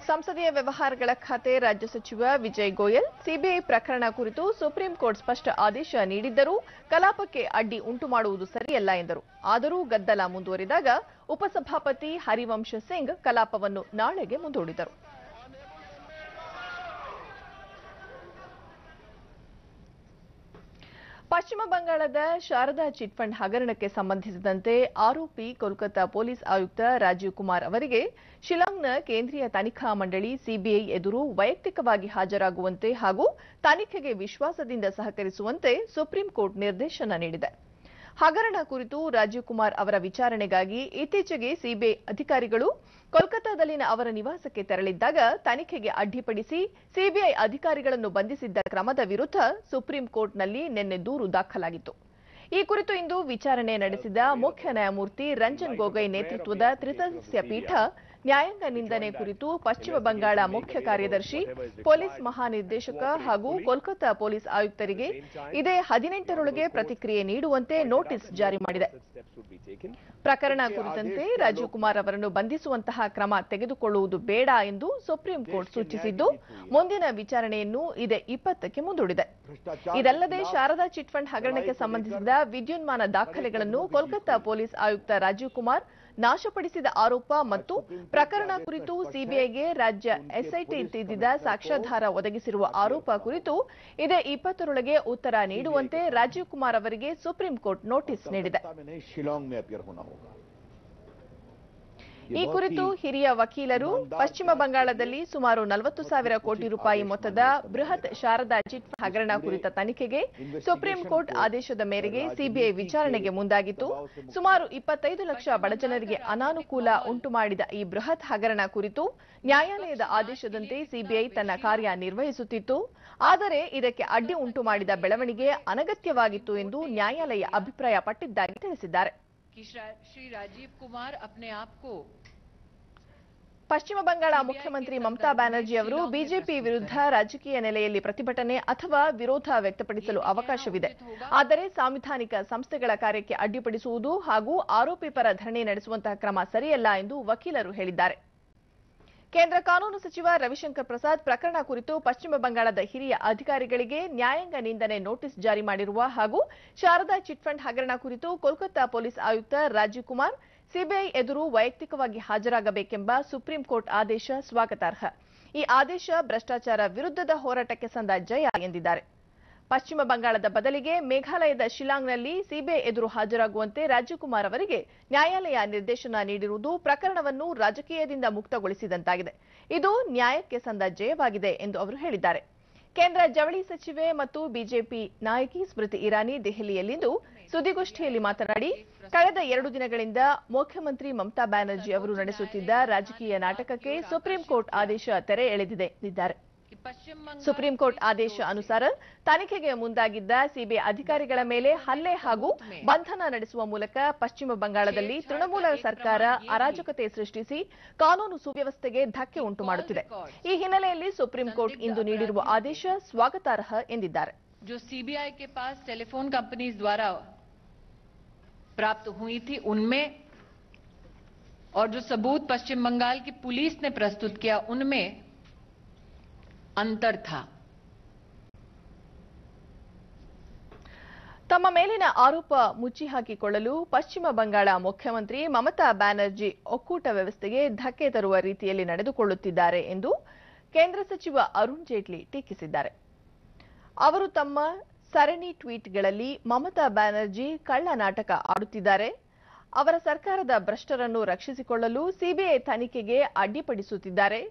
ಸಂಸದೀಯ ವ್ಯವಹಾರಗಳ ಖಾತೆ ರಾಜ್ಯ ಸಚಿವ ವಿಜಯ್ ಗೋಯಲ್ ಸಿಬಿಐ ಪ್ರಕರಣ ಕುರಿತು ಸುಪ್ರೀಂ ಕೋರ್ಟ್ ಸ್ಪಷ್ಟ ಆದೇಶ ನೀಡಿದ್ದರೂ ಕಲಾಪಕ್ಕೆ ಅಡ್ಡಿ ಉಂಟು ಮಾಡುವುದು ಸರಿಯಲ್ಲ ಎಂದರು. ಆದರೂ ಗದ್ದಲ ಮುಂದುವರಿದಾಗ ಉಪಸಭಾಪತಿ ಹರಿವಂಶ ಸಿಂಗ್ ಕಲಾಪವನ್ನು ನಾಳೆಗೆ ಮುಂದೂಡಿದರು. ಪಶ್ಚಿಮ ಬಂಗಾಳದ ಶಾರದಾ ಚಿಟ್ ಫಂಡ್ ಹಗರಣಕ್ಕೆ ಸಂಬಂಧಿಸಿದಂತೆ ಆರೋಪಿ ಕೋಲ್ಕತ್ತಾ ಪೊಲೀಸ್ ಆಯುಕ್ತ ರಾಜೀವ್ ಕುಮಾರ್ ಅವರಿಗೆ ಶಿಲಾಂಗ್ನ ಕೇಂದ್ರೀಯ ತನಿಖಾ ಮಂಡಳಿ ಸಿಬಿಐ ಎದುರು ವೈಯಕ್ತಿಕವಾಗಿ ಹಾಜರಾಗುವಂತೆ ಹಾಗೂ ತನಿಖೆಗೆ ವಿಶ್ವಾಸದಿಂದ ಸಹಕರಿಸುವಂತೆ ಸುಪ್ರೀಂ ಕೋರ್ಟ್ ನಿರ್ದೇಶನ ನೀಡಿದೆ. ಹಗರಣ ಕುರಿತು ರಾಜೀವ್ ಕುಮಾರ್ ಅವರ ವಿಚಾರಣೆಗಾಗಿ ಇತ್ತೀಚೆಗೆ ಸಿಬಿಐ ಅಧಿಕಾರಿಗಳು ಕೋಲ್ಕತ್ತಾದಲ್ಲಿನ ಅವರ ನಿವಾಸಕ್ಕೆ ತೆರಳಿದ್ದಾಗ ತನಿಖೆಗೆ ಅಡ್ಡಿಪಡಿಸಿ ಸಿಬಿಐ ಅಧಿಕಾರಿಗಳನ್ನು ಬಂಧಿಸಿದ್ದ ಕ್ರಮದ ವಿರುದ್ಧ ಸುಪ್ರೀಂ ಕೋರ್ಟ್ನಲ್ಲಿ ನಿನ್ನೆ ದೂರು ದಾಖಲಾಗಿತ್ತು. ಈ ಕುರಿತು ಇಂದು ವಿಚಾರಣೆ ನಡೆಸಿದ ಮುಖ್ಯ ನ್ಯಾಯಮೂರ್ತಿ ರಂಜನ್ ಗೊಗೊಯ್ ನೇತೃತ್ವದ ತ್ರಿಸದಸ್ಯ ಪೀಠ ನ್ಯಾಯಾಂಗ ನಿಂದನೆ ಕುರಿತು ಪಶ್ಚಿಮ ಬಂಗಾಳ ಮುಖ್ಯ ಕಾರ್ಯದರ್ಶಿ, ಪೊಲೀಸ್ ಮಹಾನಿರ್ದೇಶಕ ಹಾಗೂ ಕೋಲ್ಕತ್ತಾ ಪೊಲೀಸ್ ಆಯುಕ್ತರಿಗೆ ಇದೇ 18ರೊಳಗೆ ಪ್ರತಿಕ್ರಿಯೆ ನೀಡುವಂತೆ ನೋಟಿಸ್ ಜಾರಿ ಮಾಡಿದೆ. ಪ್ರಕರಣ ಕುರಿತಂತೆ ರಾಜೀವ್ ಕುಮಾರ್ ಅವರನ್ನು ಬಂಧಿಸುವಂತಹ ಕ್ರಮ ತೆಗೆದುಕೊಳ್ಳುವುದು ಬೇಡ ಎಂದು ಸುಪ್ರೀಂ ಕೋರ್ಟ್ ಸೂಚಿಸಿದ್ದು, ಮುಂದಿನ ವಿಚಾರಣೆಯನ್ನು ಇದೇ 20ಕ್ಕೆ ಮುಂದೂಡಿದೆ. ಇದಲ್ಲದೆ ಶಾರದಾ ಚಿಟ್ ಫಂಡ್ ಹಗರಣಕ್ಕೆ ಸಂಬಂಧಿಸಿದ ವಿದ್ಯುನ್ಮಾನ ದಾಖಲೆಗಳನ್ನು ಕೋಲ್ಕತ್ತಾ ಪೊಲೀಸ್ ಆಯುಕ್ತ ರಾಜೀವ್ ಕುಮಾರ್ ನಾಶಪಡಿಸಿದ ಆರೋಪ ಮತ್ತು ಪ್ರಕರಣ ಕುರಿತು ಸಿಬಿಐಗೆ ರಾಜ್ಯ ಎಸ್ಐಟಿ ತಿದ್ದಿದ ಸಾಕ್ಷ್ಯಾಧಾರ ಒದಗಿಸಿರುವ ಆರೋಪ ಕುರಿತು ಇದೇ 20ರೊಳಗೆ ಉತ್ತರ ನೀಡುವಂತೆ ರಾಜೀವ್ ಕುಮಾರ್ ಅವರಿಗೆ ಸುಪ್ರೀಂ ಕೋರ್ಟ್ ನೋಟಿಸ್ ನೀಡಿದೆ. ಈ ಕುರಿತು ಹಿರಿಯ ವಕೀಲರು ಪಶ್ಚಿಮ ಬಂಗಾಳದಲ್ಲಿ ಸುಮಾರು 40,000 ಕೋಟಿ ರೂಪಾಯಿ ಮೊತ್ತದ ಬೃಹತ್ ಶಾರದಾ ಚಿಟ್ ಫಂಡ್ ಹಗರಣ ಕುರಿತ ತನಿಖೆಗೆ ಸುಪ್ರೀಂ ಕೋರ್ಟ್ ಆದೇಶದ ಮೇರೆಗೆ ಸಿಬಿಐ ವಿಚಾರಣೆಗೆ ಮುಂದಾಗಿತ್ತು. ಸುಮಾರು 25 ಲಕ್ಷ ಬಡಜನರಿಗೆ ಅನಾನುಕೂಲ ಉಂಟು ಮಾಡಿದ ಈ ಬೃಹತ್ ಹಗರಣ ಕುರಿತು ನ್ಯಾಯಾಲಯದ ಆದೇಶದಂತೆ ಸಿಬಿಐ ತನ್ನ ಕಾರ್ಯ ನಿರ್ವಹಿಸುತ್ತಿತ್ತು. ಆದರೆ ಇದಕ್ಕೆ ಅಡ್ಡಿ ಉಂಟು ಮಾಡಿದ ಬೆಳವಣಿಗೆ ಅನಗತ್ಯವಾಗಿತ್ತು ಎಂದು ನ್ಯಾಯಾಲಯ ಅಭಿಪ್ರಾಯಪಟ್ಟಿದ್ದಾಗಿ ತಿಳಿಸಿದ್ದಾರೆ. ಪಶ್ಚಿಮ ಬಂಗಾಳ ಮುಖ್ಯಮಂತ್ರಿ ಮಮತಾ ಬ್ಯಾನರ್ಜಿ ಅವರು ಬಿಜೆಪಿ ವಿರುದ್ಧ ರಾಜಕೀಯ ನೆಲೆಯಲ್ಲಿ ಪ್ರತಿಭಟನೆ ಅಥವಾ ವಿರೋಧ ವ್ಯಕ್ತಪಡಿಸಲು ಅವಕಾಶವಿದೆ. ಆದರೆ ಸಾಂವಿಧಾನಿಕ ಸಂಸ್ಥೆಗಳ ಕಾರ್ಯಕ್ಕೆ ಅಡ್ಡಿಪಡಿಸುವುದು ಹಾಗೂ ಆರೋಪಿ ಪರ ಧರಣಿ ನಡೆಸುವಂತಹ ಕ್ರಮ ಸರಿಯಲ್ಲ ಎಂದು ವಕೀಲರು ಹೇಳಿದ್ದಾರೆ. ಕೇಂದ್ರ ಕಾನೂನು ಸಚಿವ ರವಿಶಂಕರ್ ಪ್ರಸಾದ್ ಪ್ರಕರಣ ಕುರಿತು ಪಶ್ಚಿಮ ಬಂಗಾಳದ ಹಿರಿಯ ಅಧಿಕಾರಿಗಳಿಗೆ ನ್ಯಾಯಾಂಗ ನಿಂದನೆ ನೋಟಿಸ್ ಜಾರಿ ಮಾಡಿರುವ ಹಾಗೂ ಶಾರದಾ ಚಿಟ್ ಫಂಡ್ ಹಗರಣ ಕುರಿತು ಕೋಲ್ಕತ್ತಾ ಪೊಲೀಸ್ ಆಯುಕ್ತ ರಾಜೀವ್ ಕುಮಾರ್ ಸಿಬಿಐ ಎದುರು ವೈಯಕ್ತಿಕವಾಗಿ ಹಾಜರಾಗಬೇಕೆಂಬ ಸುಪ್ರೀಂ ಕೋರ್ಟ್ ಆದೇಶ ಸ್ವಾಗತಾರ್ಹ. ಈ ಆದೇಶ ಭ್ರಷ್ಟಾಚಾರ ವಿರುದ್ಧದ ಹೋರಾಟಕ್ಕೆ ಸಂದ ಜಯ ಎಂದಿದ್ದಾರೆ. ಪಶ್ಚಿಮ ಬಂಗಾಳದ ಬದಲಿಗೆ ಮೇಘಾಲಯದ ಶಿಲಾಂಗ್ನಲ್ಲಿ ಸಿಬಿಐ ಎದುರು ಹಾಜರಾಗುವಂತೆ ರಾಜೀವ್ ಕುಮಾರ್ ಅವರಿಗೆ ನ್ಯಾಯಾಲಯ ನಿರ್ದೇಶನ ನೀಡಿರುವುದು ಪ್ರಕರಣವನ್ನು ರಾಜಕೀಯದಿಂದ ಮುಕ್ತಗೊಳಿಸಿದಂತಾಗಿದೆ. ಇದು ನ್ಯಾಯಕ್ಕೆ ಸಂದ ಜಯವಾಗಿದೆ ಎಂದು ಅವರು ಹೇಳಿದ್ದಾರೆ. ಕೇಂದ್ರ ಜವಳಿ ಸಚಿವೆ ಮತ್ತು ಬಿಜೆಪಿ ನಾಯಕಿ ಸ್ಮೃತಿ ಇರಾನಿ ದೆಹಲಿಯಲ್ಲಿಂದು ಸುದ್ದಿಗೋಷ್ಠಿಯಲ್ಲಿ ಮಾತನಾಡಿ, ಕಳೆದ 2 ದಿನಗಳಿಂದ ಮುಖ್ಯಮಂತ್ರಿ ಮಮತಾ ಬ್ಯಾನರ್ಜಿ ಅವರು ನಡೆಸುತ್ತಿದ್ದ ರಾಜಕೀಯ ನಾಟಕಕ್ಕೆ ಸುಪ್ರೀಂ ಕೋರ್ಟ್ ಆದೇಶ ತೆರೆ ಎಳೆದಿದೆ ಎಂದಿದ್ದಾರೆ. ಸುಪ್ರೀಂ ಕೋರ್ಟ್ ಆದೇಶ ಅನುಸಾರ ತನಿಖೆಗೆ ಮುಂದಾಗಿದ್ದ ಸಿಬಿಐ ಅಧಿಕಾರಿಗಳ ಮೇಲೆ ಹಲ್ಲೆ ಹಾಗೂ ಬಂಧನ ನಡೆಸುವ ಮೂಲಕ ಪಶ್ಚಿಮ ಬಂಗಾಳದಲ್ಲಿ ತೃಣಮೂಲ ಸರ್ಕಾರ ಅರಾಜಕತೆ ಸೃಷ್ಟಿಸಿ ಕಾನೂನು ಸುವ್ಯವಸ್ಥೆಗೆ ಧಕ್ಕೆ ಉಂಟು ಮಾಡುತ್ತಿದೆ. ಈ ಹಿನ್ನೆಲೆಯಲ್ಲಿ ಸುಪ್ರೀಂ ಕೋರ್ಟ್ ಇಂದು ನೀಡಿರುವ ಆದೇಶ ಸ್ವಾಗತಾರ್ಹ ಎಂದಿದ್ದಾರೆ. जो सीबीआई के पास टेलीफोन कंपनीज द्वारा प्राप्त हुई थी उनमें और जो सबूत पश्चिम बंगाल की पुलिस ने प्रस्तुत किया उनमें अंतर था. ತಮ್ಮ ಮೇಲಿನ ಆರೋಪ ಮುಚ್ಚಿ ಹಾಕಿಕೊಳ್ಳಲು ಪಶ್ಚಿಮ ಬಂಗಾಳ ಮುಖ್ಯಮಂತ್ರಿ ಮಮತಾ ಬ್ಯಾನರ್ಜಿ ಒಕ್ಕೂಟ ವ್ಯವಸ್ಥೆಗೆ ಧಕ್ಕೆ ತರುವ ರೀತಿಯಲ್ಲಿ ನಡೆದುಕೊಳ್ಳುತ್ತಿದ್ದಾರೆ ಎಂದು ಕೇಂದ್ರ ಸಚಿವ ಅರುಣ್ ಜೇಟ್ಲಿ ಟೀಕಿಸಿದ್ದಾರೆ. ಅವರು ತಮ್ಮ ಸರಣಿ ಟ್ವೀಟ್ಗಳಲ್ಲಿ ಮಮತಾ ಬ್ಯಾನರ್ಜಿ ಕಳ್ಳ ನಾಟಕ ಆಡುತ್ತಿದ್ದಾರೆ, ಅವರ ಸರ್ಕಾರದ ಭ್ರಷ್ಟರನ್ನು ರಕ್ಷಿಸಿಕೊಳ್ಳಲು ಸಿಬಿಐ ತನಿಖೆಗೆ ಅಡ್ಡಿಪಡಿಸುತ್ತಿದ್ದಾರೆ,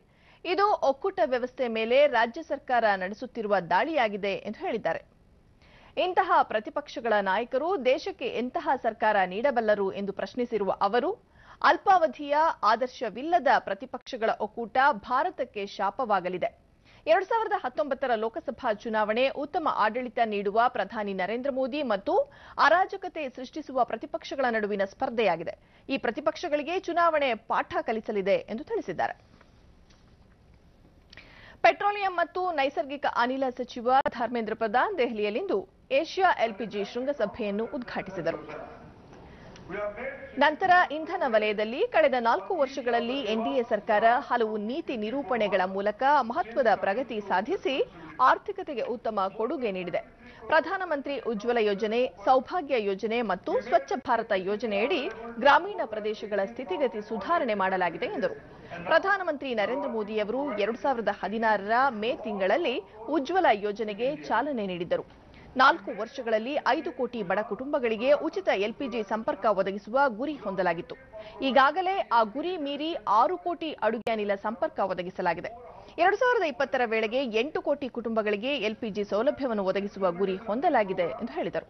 ಇದು ಒಕ್ಕೂಟ ವ್ಯವಸ್ಥೆ ಮೇಲೆ ರಾಜ್ಯ ಸರ್ಕಾರ ನಡೆಸುತ್ತಿರುವ ದಾಳಿಯಾಗಿದೆ ಎಂದು ಹೇಳಿದ್ದಾರೆ. ಇಂತಹ ಪ್ರತಿಪಕ್ಷಗಳ ನಾಯಕರು ದೇಶಕ್ಕೆ ಎಂತಹ ಸರ್ಕಾರ ನೀಡಬಲ್ಲರು ಎಂದು ಪ್ರಶ್ನಿಸಿರುವ ಅವರು, ಅಲ್ಪಾವಧಿಯ ಆದರ್ಶವಿಲ್ಲದ ಪ್ರತಿಪಕ್ಷಗಳ ಒಕ್ಕೂಟ ಭಾರತಕ್ಕೆ ಶಾಪವಾಗಲಿದೆ. 2019ರ ಲೋಕಸಭಾ ಚುನಾವಣೆ ಉತ್ತಮ ಆಡಳಿತ ನೀಡುವ ಪ್ರಧಾನಿ ನರೇಂದ್ರ ಮೋದಿ ಮತ್ತು ಅರಾಜಕತೆ ಸೃಷ್ಟಿಸುವ ಪ್ರತಿಪಕ್ಷಗಳ ನಡುವಿನ ಸ್ಪರ್ಧೆಯಾಗಿದೆ. ಈ ಪ್ರತಿಪಕ್ಷಗಳಿಗೆ ಚುನಾವಣೆ ಪಾಠ ಕಲಿಸಲಿದೆ ಎಂದು ತಿಳಿಸಿದ್ದಾರೆ. ಪೆಟ್ರೋಲಿಯಂ ಮತ್ತು ನೈಸರ್ಗಿಕ ಅನಿಲ ಸಚಿವ ಧರ್ಮೇಂದ್ರ ಪ್ರಧಾನ್ ದೆಹಲಿಯಲ್ಲಿಂದು ಏಷ್ಯಾ ಎಲ್ಪಿಜಿ ಶೃಂಗಸಭೆಯನ್ನು ಉದ್ಘಾಟಿಸಿದರು. ನಂತರ ಇಂಧನ ವಲಯದಲ್ಲಿ ಕಳೆದ 4 ವರ್ಷಗಳಲ್ಲಿ ಎನ್ಡಿಎ ಸರ್ಕಾರ ಹಲವು ನೀತಿ ನಿರೂಪಣೆಗಳ ಮೂಲಕ ಮಹತ್ವದ ಪ್ರಗತಿ ಸಾಧಿಸಿ ಆರ್ಥಿಕತೆಗೆ ಉತ್ತಮ ಕೊಡುಗೆ ನೀಡಿದೆ. ಪ್ರಧಾನಮಂತ್ರಿ ಉಜ್ವಲ ಯೋಜನೆ, ಸೌಭಾಗ್ಯ ಯೋಜನೆ ಮತ್ತು ಸ್ವಚ್ಛ ಭಾರತ ಯೋಜನೆಯಡಿ ಗ್ರಾಮೀಣ ಪ್ರದೇಶಗಳ ಸ್ಥಿತಿಗತಿ ಸುಧಾರಣೆ ಮಾಡಲಾಗಿದೆ ಎಂದರು. ಪ್ರಧಾನಮಂತ್ರಿ ನರೇಂದ್ರ ಮೋದಿಯವರು 2016ರ ಮೇ ತಿಂಗಳಲ್ಲಿ ಉಜ್ವಲ ಯೋಜನೆಗೆ ಚಾಲನೆ ನೀಡಿದ್ದರು. 4 ವರ್ಷಗಳಲ್ಲಿ 5 ಕೋಟಿ ಬಡ ಕುಟುಂಬಗಳಿಗೆ ಉಚಿತ ಎಲ್ಪಿಜಿ ಸಂಪರ್ಕ ಒದಗಿಸುವ ಗುರಿ ಹೊಂದಲಾಗಿತ್ತು. ಈಗಾಗಲೇ ಆ ಗುರಿ ಮೀರಿ 6 ಕೋಟಿ ಅಡುಗೆ ಅನಿಲ ಸಂಪರ್ಕ ಒದಗಿಸಲಾಗಿದೆ. 2020ರ ವೇಳೆಗೆ 8 ಕೋಟಿ ಕುಟುಂಬಗಳಿಗೆ ಎಲ್ಪಿಜಿ ಸೌಲಭ್ಯವನ್ನು ಒದಗಿಸುವ ಗುರಿ ಹೊಂದಲಾಗಿದೆ ಎಂದು ಹೇಳಿದರು.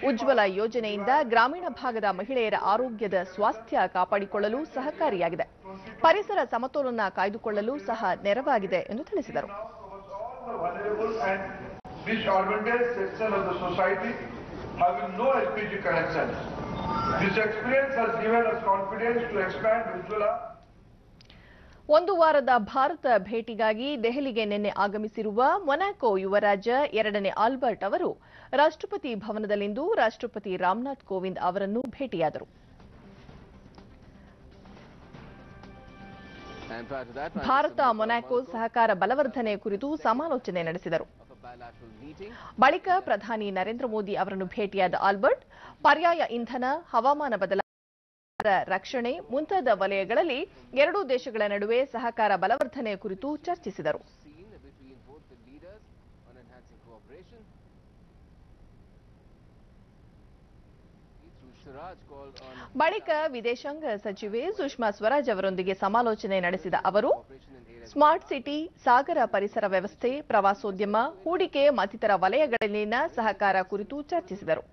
ಉಜ್ವಲ ಯೋಜನೆಯಿಂದ ಗ್ರಾಮೀಣ ಭಾಗದ ಮಹಿಳೆಯರ ಆರೋಗ್ಯದ ಸ್ವಾಸ್ಥ್ಯ ಕಾಪಾಡಿಕೊಳ್ಳಲು ಸಹಕಾರಿಯಾಗಿದೆ, ಪರಿಸರ ಸಮತೋಲನ ಕಾಯ್ದುಕೊಳ್ಳಲು ಸಹ ನೆರವಾಗಿದೆ ಎಂದು ತಿಳಿಸಿದರು. disadvantaged section of the society having no LPG connections. This experience has given us confidence to expand Ujjwala. ಒಂದು ವಾರದ ಭಾರತ ಭೇಟಿಗಾಗಿ ದೆಹಲಿಗೆ ನಿನ್ನೆ ಆಗಮಿಸಿರುವ ಮೊನಾಕೋ ಯುವರಾಜ 2ನೇ ಆಲ್ಬರ್ಟ್ ಅವರು ರಾಷ್ಟ್ರಪತಿ ಭವನದಲ್ಲಿಂದು ರಾಷ್ಟ್ರಪತಿ ರಾಮನಾಥ್ ಕೋವಿಂದ್ ಅವರನ್ನು ಭೇಟಿಯಾದರು. ಭಾರತ ಮೊನಾಕೋ ಸಹಕಾರ ಬಲವರ್ಧನೆ ಕುರಿತು ಸಮಾಲೋಚನೆ ನಡೆಸಿದರು. ಬಳಿಕ ಪ್ರಧಾನಿ ನರೇಂದ್ರ ಮೋದಿ ಅವರನ್ನು ಭೇಟಿಯಾದ ಆಲ್ಬರ್ಟ್ ಪರ್ಯಾಯ ಇಂಧನ, ಹವಾಮಾನ ಬದಲಾವಣೆ, ರಕ್ಷಣೆ ಮುಂತಾದ ವಲಯಗಳಲ್ಲಿ ಎರಡೂ ದೇಶಗಳ ನಡುವೆ ಸಹಕಾರ ಬಲವರ್ಧನೆ ಕುರಿತು ಚರ್ಚಿಸಿದರು. ಬಳಿಕ ವಿದೇಶಾಂಗ ಸಚಿವೆ ಸುಷ್ಮಾ ಸ್ವರಾಜ್ ಅವರೊಂದಿಗೆ ಸಮಾಲೋಚನೆ ನಡೆಸಿದ ಅವರು ಸ್ಮಾರ್ಟ್ ಸಿಟಿ, ಸಾಗರ ಪರಿಸರ ವ್ಯವಸ್ಥೆ, ಪ್ರವಾಸೋದ್ಯಮ, ಹೂಡಿಕೆ ಮತ್ತಿತರ ವಲಯಗಳಲ್ಲಿನ ಸಹಕಾರ ಕುರಿತು ಚರ್ಚಿಸಿದರು.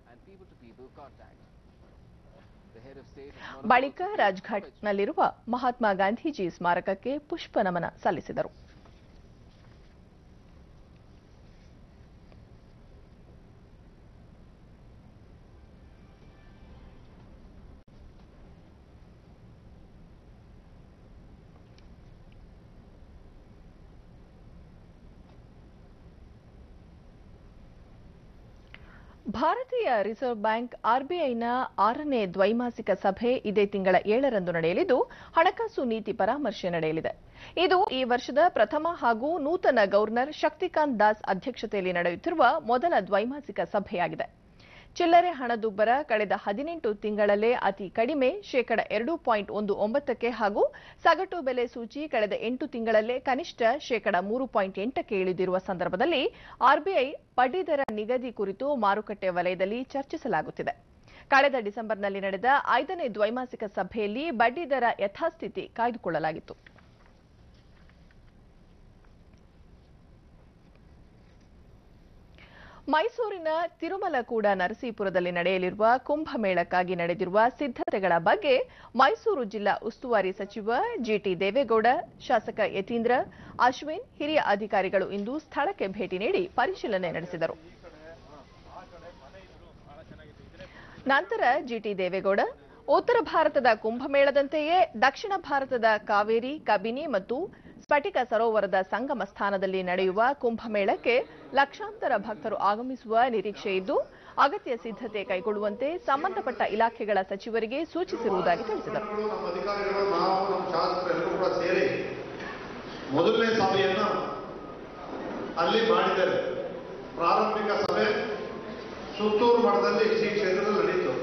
ಬಳಿಕ ರಾಜ್ಘಾಟ್ನಲ್ಲಿರುವ ಮಹಾತ್ಮ ಗಾಂಧೀಜಿ ಸ್ಮಾರಕಕ್ಕೆ ಪುಷ್ಪ ನಮನ ಸಲ್ಲಿಸಿದರು. ಭಾರತೀಯ ರಿಸರ್ವ್ ಬ್ಯಾಂಕ್ ಆರ್ಬಿಐನ 6ನೇ ದ್ವೈಮಾಸಿಕ ಸಭೆ ಇದೇ ತಿಂಗಳ 7ರಂದು ನಡೆಯಲಿದ್ದು ಹಣಕಾಸು ನೀತಿ ಪರಾಮರ್ಶೆ ನಡೆಯಲಿದೆ. ಇದು ಈ ವರ್ಷದ ಪ್ರಥಮ ಹಾಗೂ ನೂತನ ಗವರ್ನರ್ ಶಕ್ತಿಕಾಂತ್ ದಾಸ್ ಅಧ್ಯಕ್ಷತೆಯಲ್ಲಿ ನಡೆಯುತ್ತಿರುವ ಮೊದಲ ದ್ವೈಮಾಸಿಕ ಸಭೆಯಾಗಿದೆ. ಚಿಲ್ಲರೆ ಹಣದುಬ್ಬರ ಕಳೆದ 18 ತಿಂಗಳಲ್ಲೇ ಅತಿ ಕಡಿಮೆ (2.19% ಹಾಗೂ ಸಗಟು ಬೆಲೆ ಸೂಚಿ ಕಳೆದ 8 ತಿಂಗಳಲ್ಲೇ ಕನಿಷ್ಠ (3.8% ಇಳಿದಿರುವ ಸಂದರ್ಭದಲ್ಲಿ ಆರ್ಬಿಐ ಬಡ್ಡಿದರ ನಿಗದಿ ಕುರಿತು ಮಾರುಕಟ್ಟೆ ವಲಯದಲ್ಲಿ ಚರ್ಚಿಸಲಾಗುತ್ತಿದೆ. ಕಳೆದ ಡಿಸೆಂಬರ್ನಲ್ಲಿ ನಡೆದ 5ನೇ ದ್ವೈಮಾಸಿಕ ಸಭೆಯಲ್ಲಿ ಬಡ್ಡಿದರ ಯಥಾಸ್ಥಿತಿ ಕಾಯ್ದುಕೊಳ್ಳಲಾಗಿತ್ತು. ಮೈಸೂರಿನ ತಿರುಮಲಕೂಡ ನರಸೀಪುರದಲ್ಲಿ ನಡೆಯಲಿರುವ ಕುಂಭಮೇಳಕ್ಕಾಗಿ ನಡೆದಿರುವ ಸಿದ್ಧತೆಗಳ ಬಗ್ಗೆ ಮೈಸೂರು ಜಿಲ್ಲಾ ಉಸ್ತುವಾರಿ ಸಚಿವ ಜಿಟಿ ದೇವೇಗೌಡ, ಶಾಸಕ ಯತೀಂದ್ರ, ಅಶ್ವಿನ್, ಹಿರಿಯ ಅಧಿಕಾರಿಗಳು ಇಂದು ಸ್ಥಳಕ್ಕೆ ಭೇಟಿ ನೀಡಿ ಪರಿಶೀಲನೆ ನಡೆಸಿದರು. ನಂತರ ಜಿಟಿ ದೇವೇಗೌಡ ಉತ್ತರ ಭಾರತದ ಕುಂಭಮೇಳದಂತೆಯೇ ದಕ್ಷಿಣ ಭಾರತದ ಕಾವೇರಿ, ಕಬಿನಿ ಮತ್ತು ಸ್ಫಟಿಕ ಸರೋವರದ ಸಂಗಮ ಸ್ಥಾನದಲ್ಲಿ ನಡೆಯುವ ಕುಂಭಮೇಳಕ್ಕೆ ಲಕ್ಷಾಂತರ ಭಕ್ತರು ಆಗಮಿಸುವ ನಿರೀಕ್ಷೆ ಇದ್ದು, ಅಗತ್ಯ ಸಿದ್ಧತೆ ಕೈಗೊಳ್ಳುವಂತೆ ಸಂಬಂಧಪಟ್ಟ ಇಲಾಖೆಗಳ ಸಚಿವರಿಗೆ ಸೂಚಿಸಿರುವುದಾಗಿ ತಿಳಿಸಿದರು. ಮೊದಲನೇ ಸಭೆಯನ್ನು ಅಲ್ಲಿ ಮಾಡಿದ್ದಾರೆ. ಪ್ರಾರಂಭಿಕ ಸಭೆ ಸುತ್ತೂರು ಮಠದಲ್ಲಿ ಶ್ರೀ ಕ್ಷೇತ್ರದಲ್ಲಿ ನಡೆಯಿತು.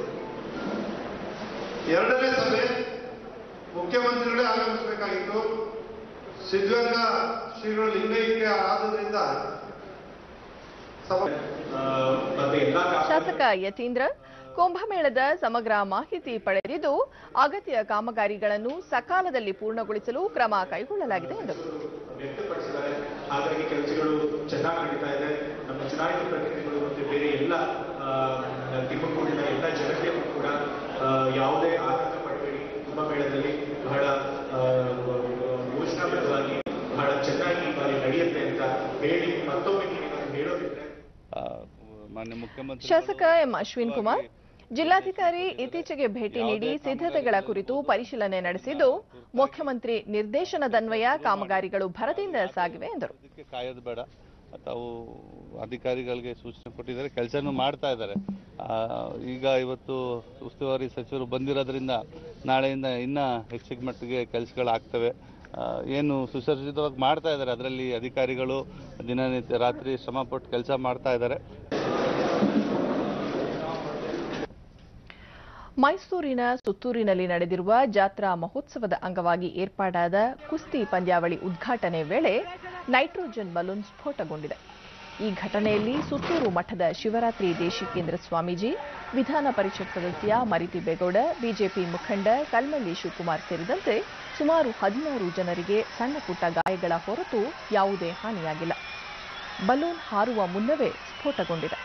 ಎರಡನೇ ಸಭೆ ಮುಖ್ಯಮಂತ್ರಿಗಳೇ ಆಗಮಿಸಬೇಕಾಗಿತ್ತು. ಸಿದ್ಧಗಂಗಾ ಶ್ರೀಗಳು ಲಿಂಗೈಕ್ಯ ಆದ್ರಿಂದ ಶಾಸಕ ಯತೀಂದ್ರ ಕುಂಭಮೇಳದ ಸಮಗ್ರ ಮಾಹಿತಿ ಪಡೆದಿದ್ದು, ಅಗತ್ಯ ಕಾಮಗಾರಿಗಳನ್ನು ಸಕಾಲದಲ್ಲಿ ಪೂರ್ಣಗೊಳಿಸಲು ಕ್ರಮ ಕೈಗೊಳ್ಳಲಾಗಿದೆ ಎಂದರು. ವ್ಯಕ್ತಪಡಿಸಿದ್ದಾರೆ. ಹಾಗಾಗಿ ಕೆಲಸಗಳು ಚೆನ್ನಾಗಿ ನಡೀತಾ ಇದೆ. ನಮ್ಮ ಚುನಾಯಿತ ಪ್ರತಿನಿಧಿಗಳು ಮತ್ತು ಬೇರೆ ಎಲ್ಲ ತಿಮ್ಮಕ್ಕೂರಿನ ಎಲ್ಲ ಜನತೆಯೂ ಕೂಡ ಯಾವುದೇ ಆತಂಕ ಪಡಬೇಡಿ. ಕುಂಭಮೇಳದಲ್ಲಿ ಬಹಳ ಯೋಜನಾಬದ್ಧವಾಗಿ ಬಹಳ ಚೆನ್ನಾಗಿ ಈ ಬಾರಿ ನಡೆಯುತ್ತೆ ಅಂತ ಹೇಳಿ ಮತ್ತೊಮ್ಮೆ ಹೇಳೋದಿದ್ರೆ ಮಾನ್ಯ ಮುಖ್ಯಮಂತ್ರಿ ಶಾಸಕ ಎಂ ಅಶ್ವಿನ್ ಕುಮಾರ್, ಜಿಲ್ಲಾಧಿಕಾರಿ ಇತ್ತೀಚೆಗೆ ಭೇಟಿ ನೀಡಿ ಸಿದ್ಧತೆಗಳ ಕುರಿತು ಪರಿಶೀಲನೆ ನಡೆಸಿದ್ದು, ಮುಖ್ಯಮಂತ್ರಿ ನಿರ್ದೇಶನದನ್ವಯ ಕಾಮಗಾರಿಗಳು ಭರದಿಂದ ಸಾಗಿವೆ ಎಂದರು. ಕಾಯೋದು ಬೇಡ, ತಾವು ಅಧಿಕಾರಿಗಳಿಗೆ ಸೂಚನೆ ಕೊಟ್ಟಿದ್ದಾರೆ, ಕೆಲಸನೂ ಮಾಡ್ತಾ ಇದ್ದಾರೆ. ಈಗ ಇವತ್ತು ಉಸ್ತುವಾರಿ ಸಚಿವರು ಬಂದಿರೋದ್ರಿಂದ ನಾಳೆಯಿಂದ ಇನ್ನೂ ಹೆಚ್ಚಿನ ಮಟ್ಟಿಗೆ ಕೆಲಸಗಳಾಗ್ತವೆ. ಏನು ಸುಸಜ್ಜಿತವಾಗಿ ಮಾಡ್ತಾ ಇದ್ದಾರೆ. ಅದರಲ್ಲಿ ಅಧಿಕಾರಿಗಳು ದಿನನಿತ್ಯ ರಾತ್ರಿ ಶ್ರಮಪಟ್ಟು ಕೆಲಸ ಮಾಡ್ತಾ ಇದ್ದಾರೆ. ಮೈಸೂರಿನ ಸುತ್ತೂರಿನಲ್ಲಿ ನಡೆದಿರುವ ಜಾತ್ರಾ ಮಹೋತ್ಸವದ ಅಂಗವಾಗಿ ಏರ್ಪಾಡಾದ ಕುಸ್ತಿ ಪಂದ್ಯಾವಳಿ ಉದ್ಘಾಟನೆ ವೇಳೆ ನೈಟ್ರೋಜನ್ ಬಲೂನ್ ಸ್ಫೋಟಗೊಂಡಿದೆ. ಈ ಘಟನೆಯಲ್ಲಿ ಸುತ್ತೂರು ಮಠದ ಶಿವರಾತ್ರಿ ದೇಶಿಕೇಂದ್ರ ಸ್ವಾಮೀಜಿ, ವಿಧಾನ ಪರಿಷತ್ ಸದಸ್ಯ ಮರಿತಿಬೇಗೌಡ, ಬಿಜೆಪಿ ಮುಖಂಡ ಕಲ್ಮಳ್ಳಿ ಶಿವಕುಮಾರ್ ಸೇರಿದಂತೆ ಸುಮಾರು 16 ಜನರಿಗೆ ಸಣ್ಣ ಪುಟ್ಟ ಗಾಯಗಳ ಹೊರತು ಯಾವುದೇ ಹಾನಿಯಾಗಿಲ್ಲ. ಬಲೂನ್ ಹಾರುವ ಮುನ್ನವೇ ಸ್ಫೋಟಗೊಂಡಿದೆ.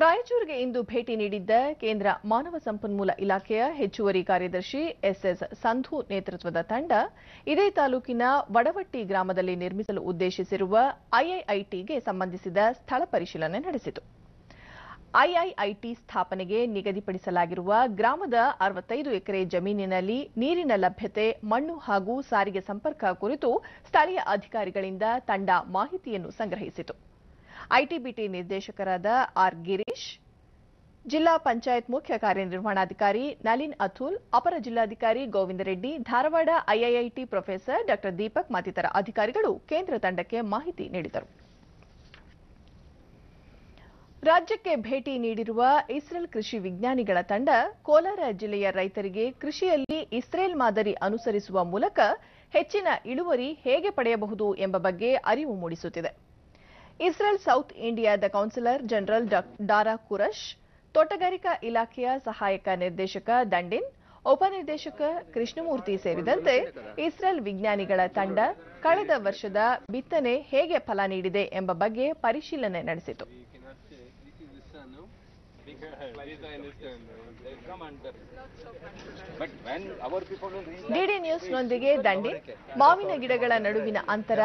ರಾಯಚೂರಿಗೆ ಇಂದು ಭೇಟಿ ನೀಡಿದ್ದ ಕೇಂದ್ರ ಮಾನವ ಸಂಪನ್ಮೂಲ ಇಲಾಖೆಯ ಹೆಚ್ಚುವರಿ ಕಾರ್ಯದರ್ಶಿ ಎಸ್ಎಸ್ ಸಂಧು ನೇತೃತ್ವದ ತಂಡ ಇದೇ ತಾಲೂಕಿನ ವಡವಟ್ಟಿ ಗ್ರಾಮದಲ್ಲಿ ನಿರ್ಮಿಸಲು ಉದ್ದೇಶಿಸಿರುವ ಐಐಐಟಿಗೆ ಸಂಬಂಧಿಸಿದ ಸ್ಥಳ ಪರಿಶೀಲನೆ ನಡೆಸಿತು. ಐಐಐಟಿ ಸ್ಥಾಪನೆಗೆ ನಿಗದಿಪಡಿಸಲಾಗಿರುವ ಗ್ರಾಮದ 65 ಎಕರೆ ಜಮೀನಿನಲ್ಲಿ ನೀರಿನ ಲಭ್ಯತೆ, ಮಣ್ಣು ಹಾಗೂ ಸಾರಿಗೆ ಸಂಪರ್ಕ ಕುರಿತು ಸ್ಥಳೀಯ ಅಧಿಕಾರಿಗಳಿಂದ ತಂಡ ಮಾಹಿತಿಯನ್ನು ಸಂಗ್ರಹಿಸಿತು. ಐಟಿಬಿಟಿ ನಿರ್ದೇಶಕರಾದ ಆರ್ ಗಿರೀಶ್, ಜಿಲ್ಲಾ ಪಂಚಾಯತ್ ಮುಖ್ಯ ಕಾರ್ಯನಿರ್ವಹಣಾಧಿಕಾರಿ ನಳಿನ್ ಅತುಲ್, ಅಪರ ಜಿಲ್ಲಾಧಿಕಾರಿ ಗೋವಿಂದ ರೆಡ್ಡಿ, ಧಾರವಾಡ ಐಐಐಟಿ ಪ್ರೊಫೆಸರ್ ಡಾ ದೀಪಕ್ ಮತ್ತಿತರ ಅಧಿಕಾರಿಗಳು ಕೇಂದ್ರ ತಂಡಕ್ಕೆ ಮಾಹಿತಿ ನೀಡಿದರು. ರಾಜ್ಯಕ್ಕೆ ಭೇಟಿ ನೀಡಿರುವ ಇಸ್ರೇಲ್ ಕೃಷಿ ವಿಜ್ಞಾನಿಗಳ ತಂಡ ಕೋಲಾರ ಜಿಲ್ಲೆಯ ರೈತರಿಗೆ ಕೃಷಿಯಲ್ಲಿ ಇಸ್ರೇಲ್ ಮಾದರಿ ಅನುಸರಿಸುವ ಮೂಲಕ ಹೆಚ್ಚಿನ ಇಳುವರಿ ಹೇಗೆ ಪಡೆಯಬಹುದು ಎಂಬ ಬಗ್ಗೆ ಅರಿವು ಮೂಡಿಸುತ್ತಿದೆ. ಇಸ್ರೇಲ್ ಸೌತ್ ಇಂಡಿಯಾದ ಕೌನ್ಸಿಲರ್ ಜನರಲ್ ಡಾರಾ ಕುರಶ್, ತೋಟಗಾರಿಕಾ ಇಲಾಖೆಯ ಸಹಾಯಕ ನಿರ್ದೇಶಕ ದಂಡಿನ್, ಉಪನಿರ್ದೇಶಕ ಕೃಷ್ಣಮೂರ್ತಿ ಸೇರಿದಂತೆ ಇಸ್ರೇಲ್ ವಿಜ್ಞಾನಿಗಳ ತಂಡ ಕಳೆದ ವರ್ಷದ ಬಿತ್ತನೆ ಹೇಗೆ ಫಲ ನೀಡಿದೆ ಎಂಬ ಬಗ್ಗೆ ಪರಿಶೀಲನೆ ನಡೆಸಿತು. ಡಿಡಿ ನ್ಯೂಸ್ನೊಂದಿಗೆ ದಂಡಿನ್, ಮಾವಿನ ಗಿಡಗಳ ನಡುವಿನ ಅಂತರ,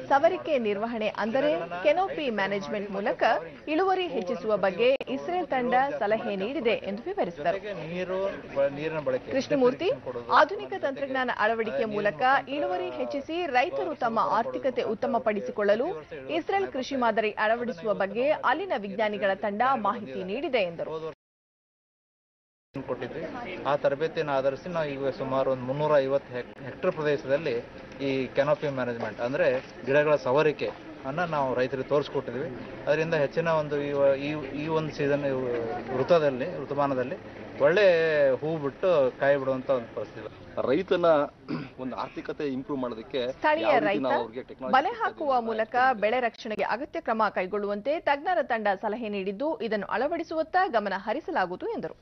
ಸವರಿಕೆ ನಿರ್ವಹಣೆ ಅಂದರೆ ಕೆನೋಪಿ ಮ್ಯಾನೇಜ್ಮೆಂಟ್ ಮೂಲಕ ಇಳುವರಿ ಹೆಚ್ಚಿಸುವ ಬಗ್ಗೆ ಇಸ್ರೇಲ್ ತಂಡ ಸಲಹೆ ನೀಡಿದೆ ಎಂದು ವಿವರಿಸಿದರು. ಕೃಷ್ಣಮೂರ್ತಿ, ಆಧುನಿಕ ತಂತ್ರಜ್ಞಾನ ಅಳವಡಿಕೆ ಮೂಲಕ ಇಳುವರಿ ಹೆಚ್ಚಿಸಿ ರೈತರು ತಮ್ಮ ಆರ್ಥಿಕತೆ ಉತ್ತಮಪಡಿಸಿಕೊಳ್ಳಲು ಇಸ್ರೇಲ್ ಕೃಷಿ ಮಾದರಿ ಅಳವಡಿಸುವ ಬಗ್ಗೆ ಅಲ್ಲಿನ ವಿಜ್ಞಾನಿಗಳ ತಂಡ ಮಾಹಿತಿ ನೀಡಿದೆ ಎಂದರು. ಕೊಟ್ಟಿದ್ವಿ. ಆ ತರಬೇತಿಯನ್ನು ಆಧರಿಸಿ ನಾವು ಈಗ ಸುಮಾರು ಒಂದು 350 ಹೆಕ್ಟೇರ್ ಪ್ರದೇಶದಲ್ಲಿ ಈ ಕೆನೋಪಿ ಮ್ಯಾನೇಜ್ಮೆಂಟ್ ಅಂದರೆ ಗಿಡಗಳ ಸವರಿಕೆ ಅನ್ನ ನಾವು ರೈತರಿಗೆ ತೋರಿಸ್ಕೊಟ್ಟಿದ್ವಿ. ಅದರಿಂದ ಹೆಚ್ಚಿನ ಒಂದು ಈ ಒಂದು ಸೀಸನ್ ಋತುಮಾನದಲ್ಲಿ ಒಳ್ಳೆ ಹೂ ಬಿಟ್ಟು ಕಾಯಿ ಬಿಡುವಂತ ಒಂದು ಪರಿಸ್ಥಿತಿ. ರೈತನ ಒಂದು ಆರ್ಥಿಕತೆ ಇಂಪ್ರೂವ್ ಮಾಡೋದಕ್ಕೆ ಸ್ಥಳೀಯ ರೈತ ಬಲೆ ಹಾಕುವ ಮೂಲಕ ಬೆಳೆ ರಕ್ಷಣೆಗೆ ಅಗತ್ಯ ಕ್ರಮ ಕೈಗೊಳ್ಳುವಂತೆ ತಜ್ಞರ ತಂಡ ಸಲಹೆ ನೀಡಿದ್ದು, ಇದನ್ನು ಅಳವಡಿಸುವತ್ತ ಗಮನ ಹರಿಸಲಾಗುವುದು ಎಂದರು.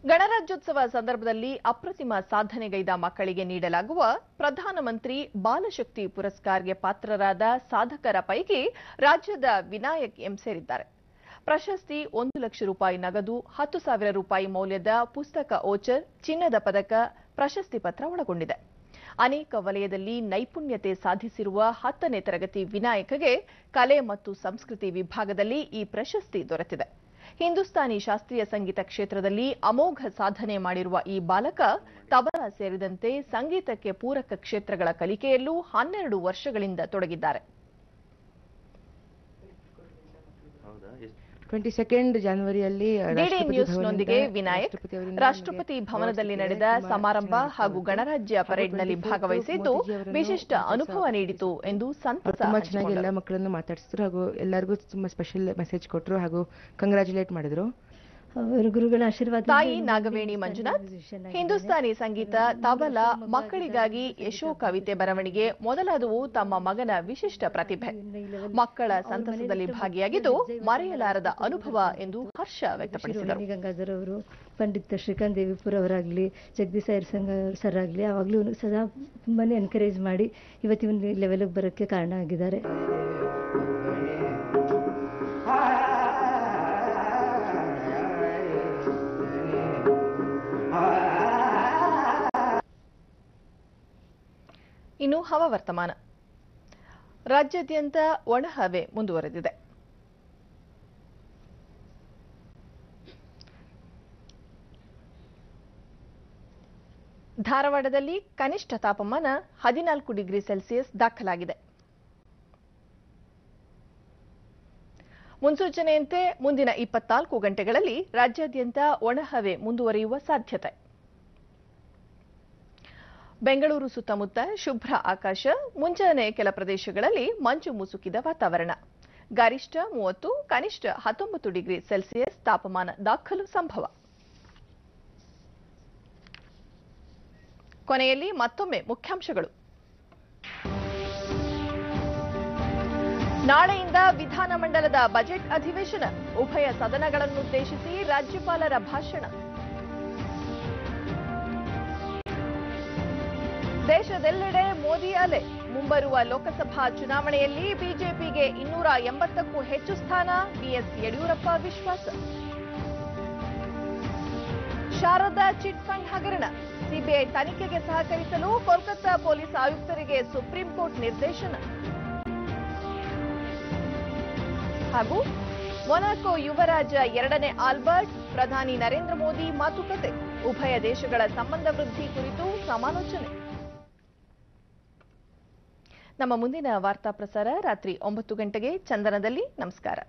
ಗಣರಾಜ್ಯೋತ್ಸವ ಸಂದರ್ಭದಲ್ಲಿ ಅಪ್ರತಿಮ ಸಾಧನೆಗೈದ ಮಕ್ಕಳಿಗೆ ನೀಡಲಾಗುವ ಪ್ರಧಾನಮಂತ್ರಿ ಬಾಲಶಕ್ತಿ ಪುರಸ್ಕಾರ್ಗೆ ಪಾತ್ರರಾದ ಸಾಧಕರ ಪೈಕಿ ರಾಜ್ಯದ ವಿನಾಯಕ್ ಎಂ ಸೇರಿದ್ದಾರೆ. ಪ್ರಶಸ್ತಿ 1 ಲಕ್ಷ ರೂಪಾಯಿ ನಗದು, 10,000 ರೂಪಾಯಿ ಮೌಲ್ಯದ ಪುಸ್ತಕ ಓಚರ್, ಚಿನ್ನದ ಪದಕ, ಪ್ರಶಸ್ತಿ ಪತ್ರ ಒಳಗೊಂಡಿದೆ. ಅನೇಕ ವಲಯದಲ್ಲಿ ನೈಪುಣ್ಯತೆ ಸಾಧಿಸಿರುವ 10ನೇ ತರಗತಿ ವಿನಾಯಕಗೆ ಕಲೆ ಮತ್ತು ಸಂಸ್ಕೃತಿ ವಿಭಾಗದಲ್ಲಿ ಈ ಪ್ರಶಸ್ತಿ ದೊರೆತಿದೆ. ಹಿಂದೂಸ್ತಾನಿ ಶಾಸ್ತ್ರೀಯ ಸಂಗೀತ ಕ್ಷೇತ್ರದಲ್ಲಿ ಅಮೋಘ ಸಾಧನೆ ಮಾಡಿರುವ ಈ ಬಾಲಕ ತಬಲಾ ಸೇರಿದಂತೆ ಸಂಗೀತಕ್ಕೆ ಪೂರಕ ಕ್ಷೇತ್ರಗಳ ಕಲಿಕೆಯಲ್ಲೂ 12 ವರ್ಷಗಳಿಂದ ತೊಡಗಿದ್ದಾರೆ. 22 ಜನವರಿಯಲ್ಲಿ ಡಿಡಿ ನ್ಯೂಸ್ನೊಂದಿಗೆ ವಿನಾಯಕ್ ರಾಷ್ಟ್ರಪತಿ ಭವನದಲ್ಲಿ ನಡೆದ ಸಮಾರಂಭ ಹಾಗೂ ಗಣರಾಜ್ಯ ಪರೇಡ್ನಲ್ಲಿ ಭಾಗವಹಿಸಿದ್ದು ವಿಶಿಷ್ಟ ಅನುಭವ ನೀಡಿತು ಎಂದು ಸಂತಸ. ತುಂಬಾ ಚೆನ್ನಾಗಿ ಎಲ್ಲ ಮಕ್ಕಳನ್ನು ಮಾತಾಡಿಸಿದ್ರು ಹಾಗೂ ಎಲ್ಲರಿಗೂ ತುಂಬಾ ಸ್ಪೆಷಲ್ ಮೆಸೇಜ್ ಕೊಟ್ಟರು ಹಾಗೂ ಕಂಗ್ರಾಚುಲೇಟ್ ಮಾಡಿದ್ರು. ಗುರುಗಳ ಆಶೀರ್ವಾದ. ತಾಯಿ ನಾಗವೇಣಿ ಮಂಜುನಾಥ್ ಹಿಂದೂಸ್ತಾನಿ ಸಂಗೀತ, ತಬಲಾ, ಮಕ್ಕಳಿಗಾಗಿ ಯಶೋ ಕವಿತೆ ಬರವಣಿಗೆ ಮೊದಲಾದವು ತಮ್ಮ ಮಗನ ವಿಶಿಷ್ಟ ಪ್ರತಿಭೆ. ಮಕ್ಕಳ ಸಂತಸದಲ್ಲಿ ಭಾಗಿಯಾಗಿದ್ದು ಮರೆಯಲಾರದ ಅನುಭವ ಎಂದು ಹರ್ಷ ವ್ಯಕ್ತಪಡಿಸಿದರು. ಗಂಗಾಧರ್ ಅವರು, ಪಂಡಿತ್ ಶ್ರೀಕಾಂತ್ ದೇವಿಪುರ ಅವರಾಗಲಿ, ಜಗದೀಶ್ ಸರ್ ಆಗಲಿ ಯಾವಾಗಲೂ ಸದಾ ತುಂಬಾ ಎನ್ಕರೇಜ್ ಮಾಡಿ ಇವತ್ತಿನ ಲೆವೆಲ್ಗೆ ಬರೋಕ್ಕೆ ಕಾರಣ ಆಗಿದ್ದಾರೆ. ಇನ್ನು ಹವಾವರ್ತಮಾನ. ರಾಜ್ಯಾದ್ಯಂತ ಒಣಹವೆ ಮುಂದುವರೆದಿದೆ. ಧಾರವಾಡದಲ್ಲಿ ಕನಿಷ್ಠ ತಾಪಮಾನ 14 ಡಿಗ್ರಿ ಸೆಲ್ಸಿಯಸ್ ದಾಖಲಾಗಿದೆ. ಮುನ್ಸೂಚನೆಯಂತೆ ಮುಂದಿನ 24 ಗಂಟೆಗಳಲ್ಲಿ ರಾಜ್ಯಾದ್ಯಂತ ಒಣಹವೆ ಮುಂದುವರಿಯುವ ಸಾಧ್ಯತೆ. ಬೆಂಗಳೂರು ಸುತ್ತಮುತ್ತ ಶುಭ್ರ ಆಕಾಶ, ಮುಂಜಾನೆ ಕೆಲ ಪ್ರದೇಶಗಳಲ್ಲಿ ಮಂಜು ಮುಸುಕಿದ ವಾತಾವರಣ. ಗರಿಷ್ಠ 30, ಕನಿಷ್ಠ 19 ಡಿಗ್ರಿ ಸೆಲ್ಸಿಯಸ್ ತಾಪಮಾನ ದಾಖಲು ಸಂಭವ. ಕೊನೆಯಲ್ಲಿ ಮತ್ತೊಮ್ಮೆ ಮುಖ್ಯಾಂಶಗಳು. ನಾಳೆಯಿಂದ ವಿಧಾನಮಂಡಲದ ಬಜೆಟ್ ಅಧಿವೇಶನ, ಉಭಯ ಸದನಗಳನ್ನುದ್ದೇಶಿಸಿ ರಾಜ್ಯಪಾಲರ ಭಾಷಣ. ದೇಶದೆಲ್ಲೆಡೆ ಮೋದಿ ಅಲೆ, ಮುಂಬರುವ ಲೋಕಸಭಾ ಚುನಾವಣೆಯಲ್ಲಿ ಬಿಜೆಪಿಗೆ 280ಕ್ಕೂ ಹೆಚ್ಚು ಸ್ಥಾನ, ಬಿಎಸ್ ಯಡಿಯೂರಪ್ಪ ವಿಶ್ವಾಸ. ಶಾರದಾ ಚಿಟ್ ಫಂಡ್ ಹಗರಣ, ಸಿಬಿಐ ತನಿಖೆಗೆ ಸಹಕರಿಸಲು ಕೋಲ್ಕತ್ತಾ ಪೊಲೀಸ್ ಆಯುಕ್ತರಿಗೆ ಸುಪ್ರೀಂ ಕೋರ್ಟ್ ನಿರ್ದೇಶನ. ಹಾಗೂ ಮೊನಾಕೋ ಯುವರಾಜ 2ನೇ ಆಲ್ಬರ್ಟ್, ಪ್ರಧಾನಿ ನರೇಂದ್ರ ಮೋದಿ ಮಾತುಕತೆ, ಉಭಯ ದೇಶಗಳ ಸಂಬಂಧ ವೃದ್ಧಿ ಕುರಿತು ಸಮಾಲೋಚನೆ. ನಮ್ಮ ಮುಂದಿನ ವಾರ್ತಾ ಪ್ರಸಾರ ರಾತ್ರಿ 9 ಗಂಟೆಗೆ ಚಂದನದಲ್ಲಿ. ನಮಸ್ಕಾರ.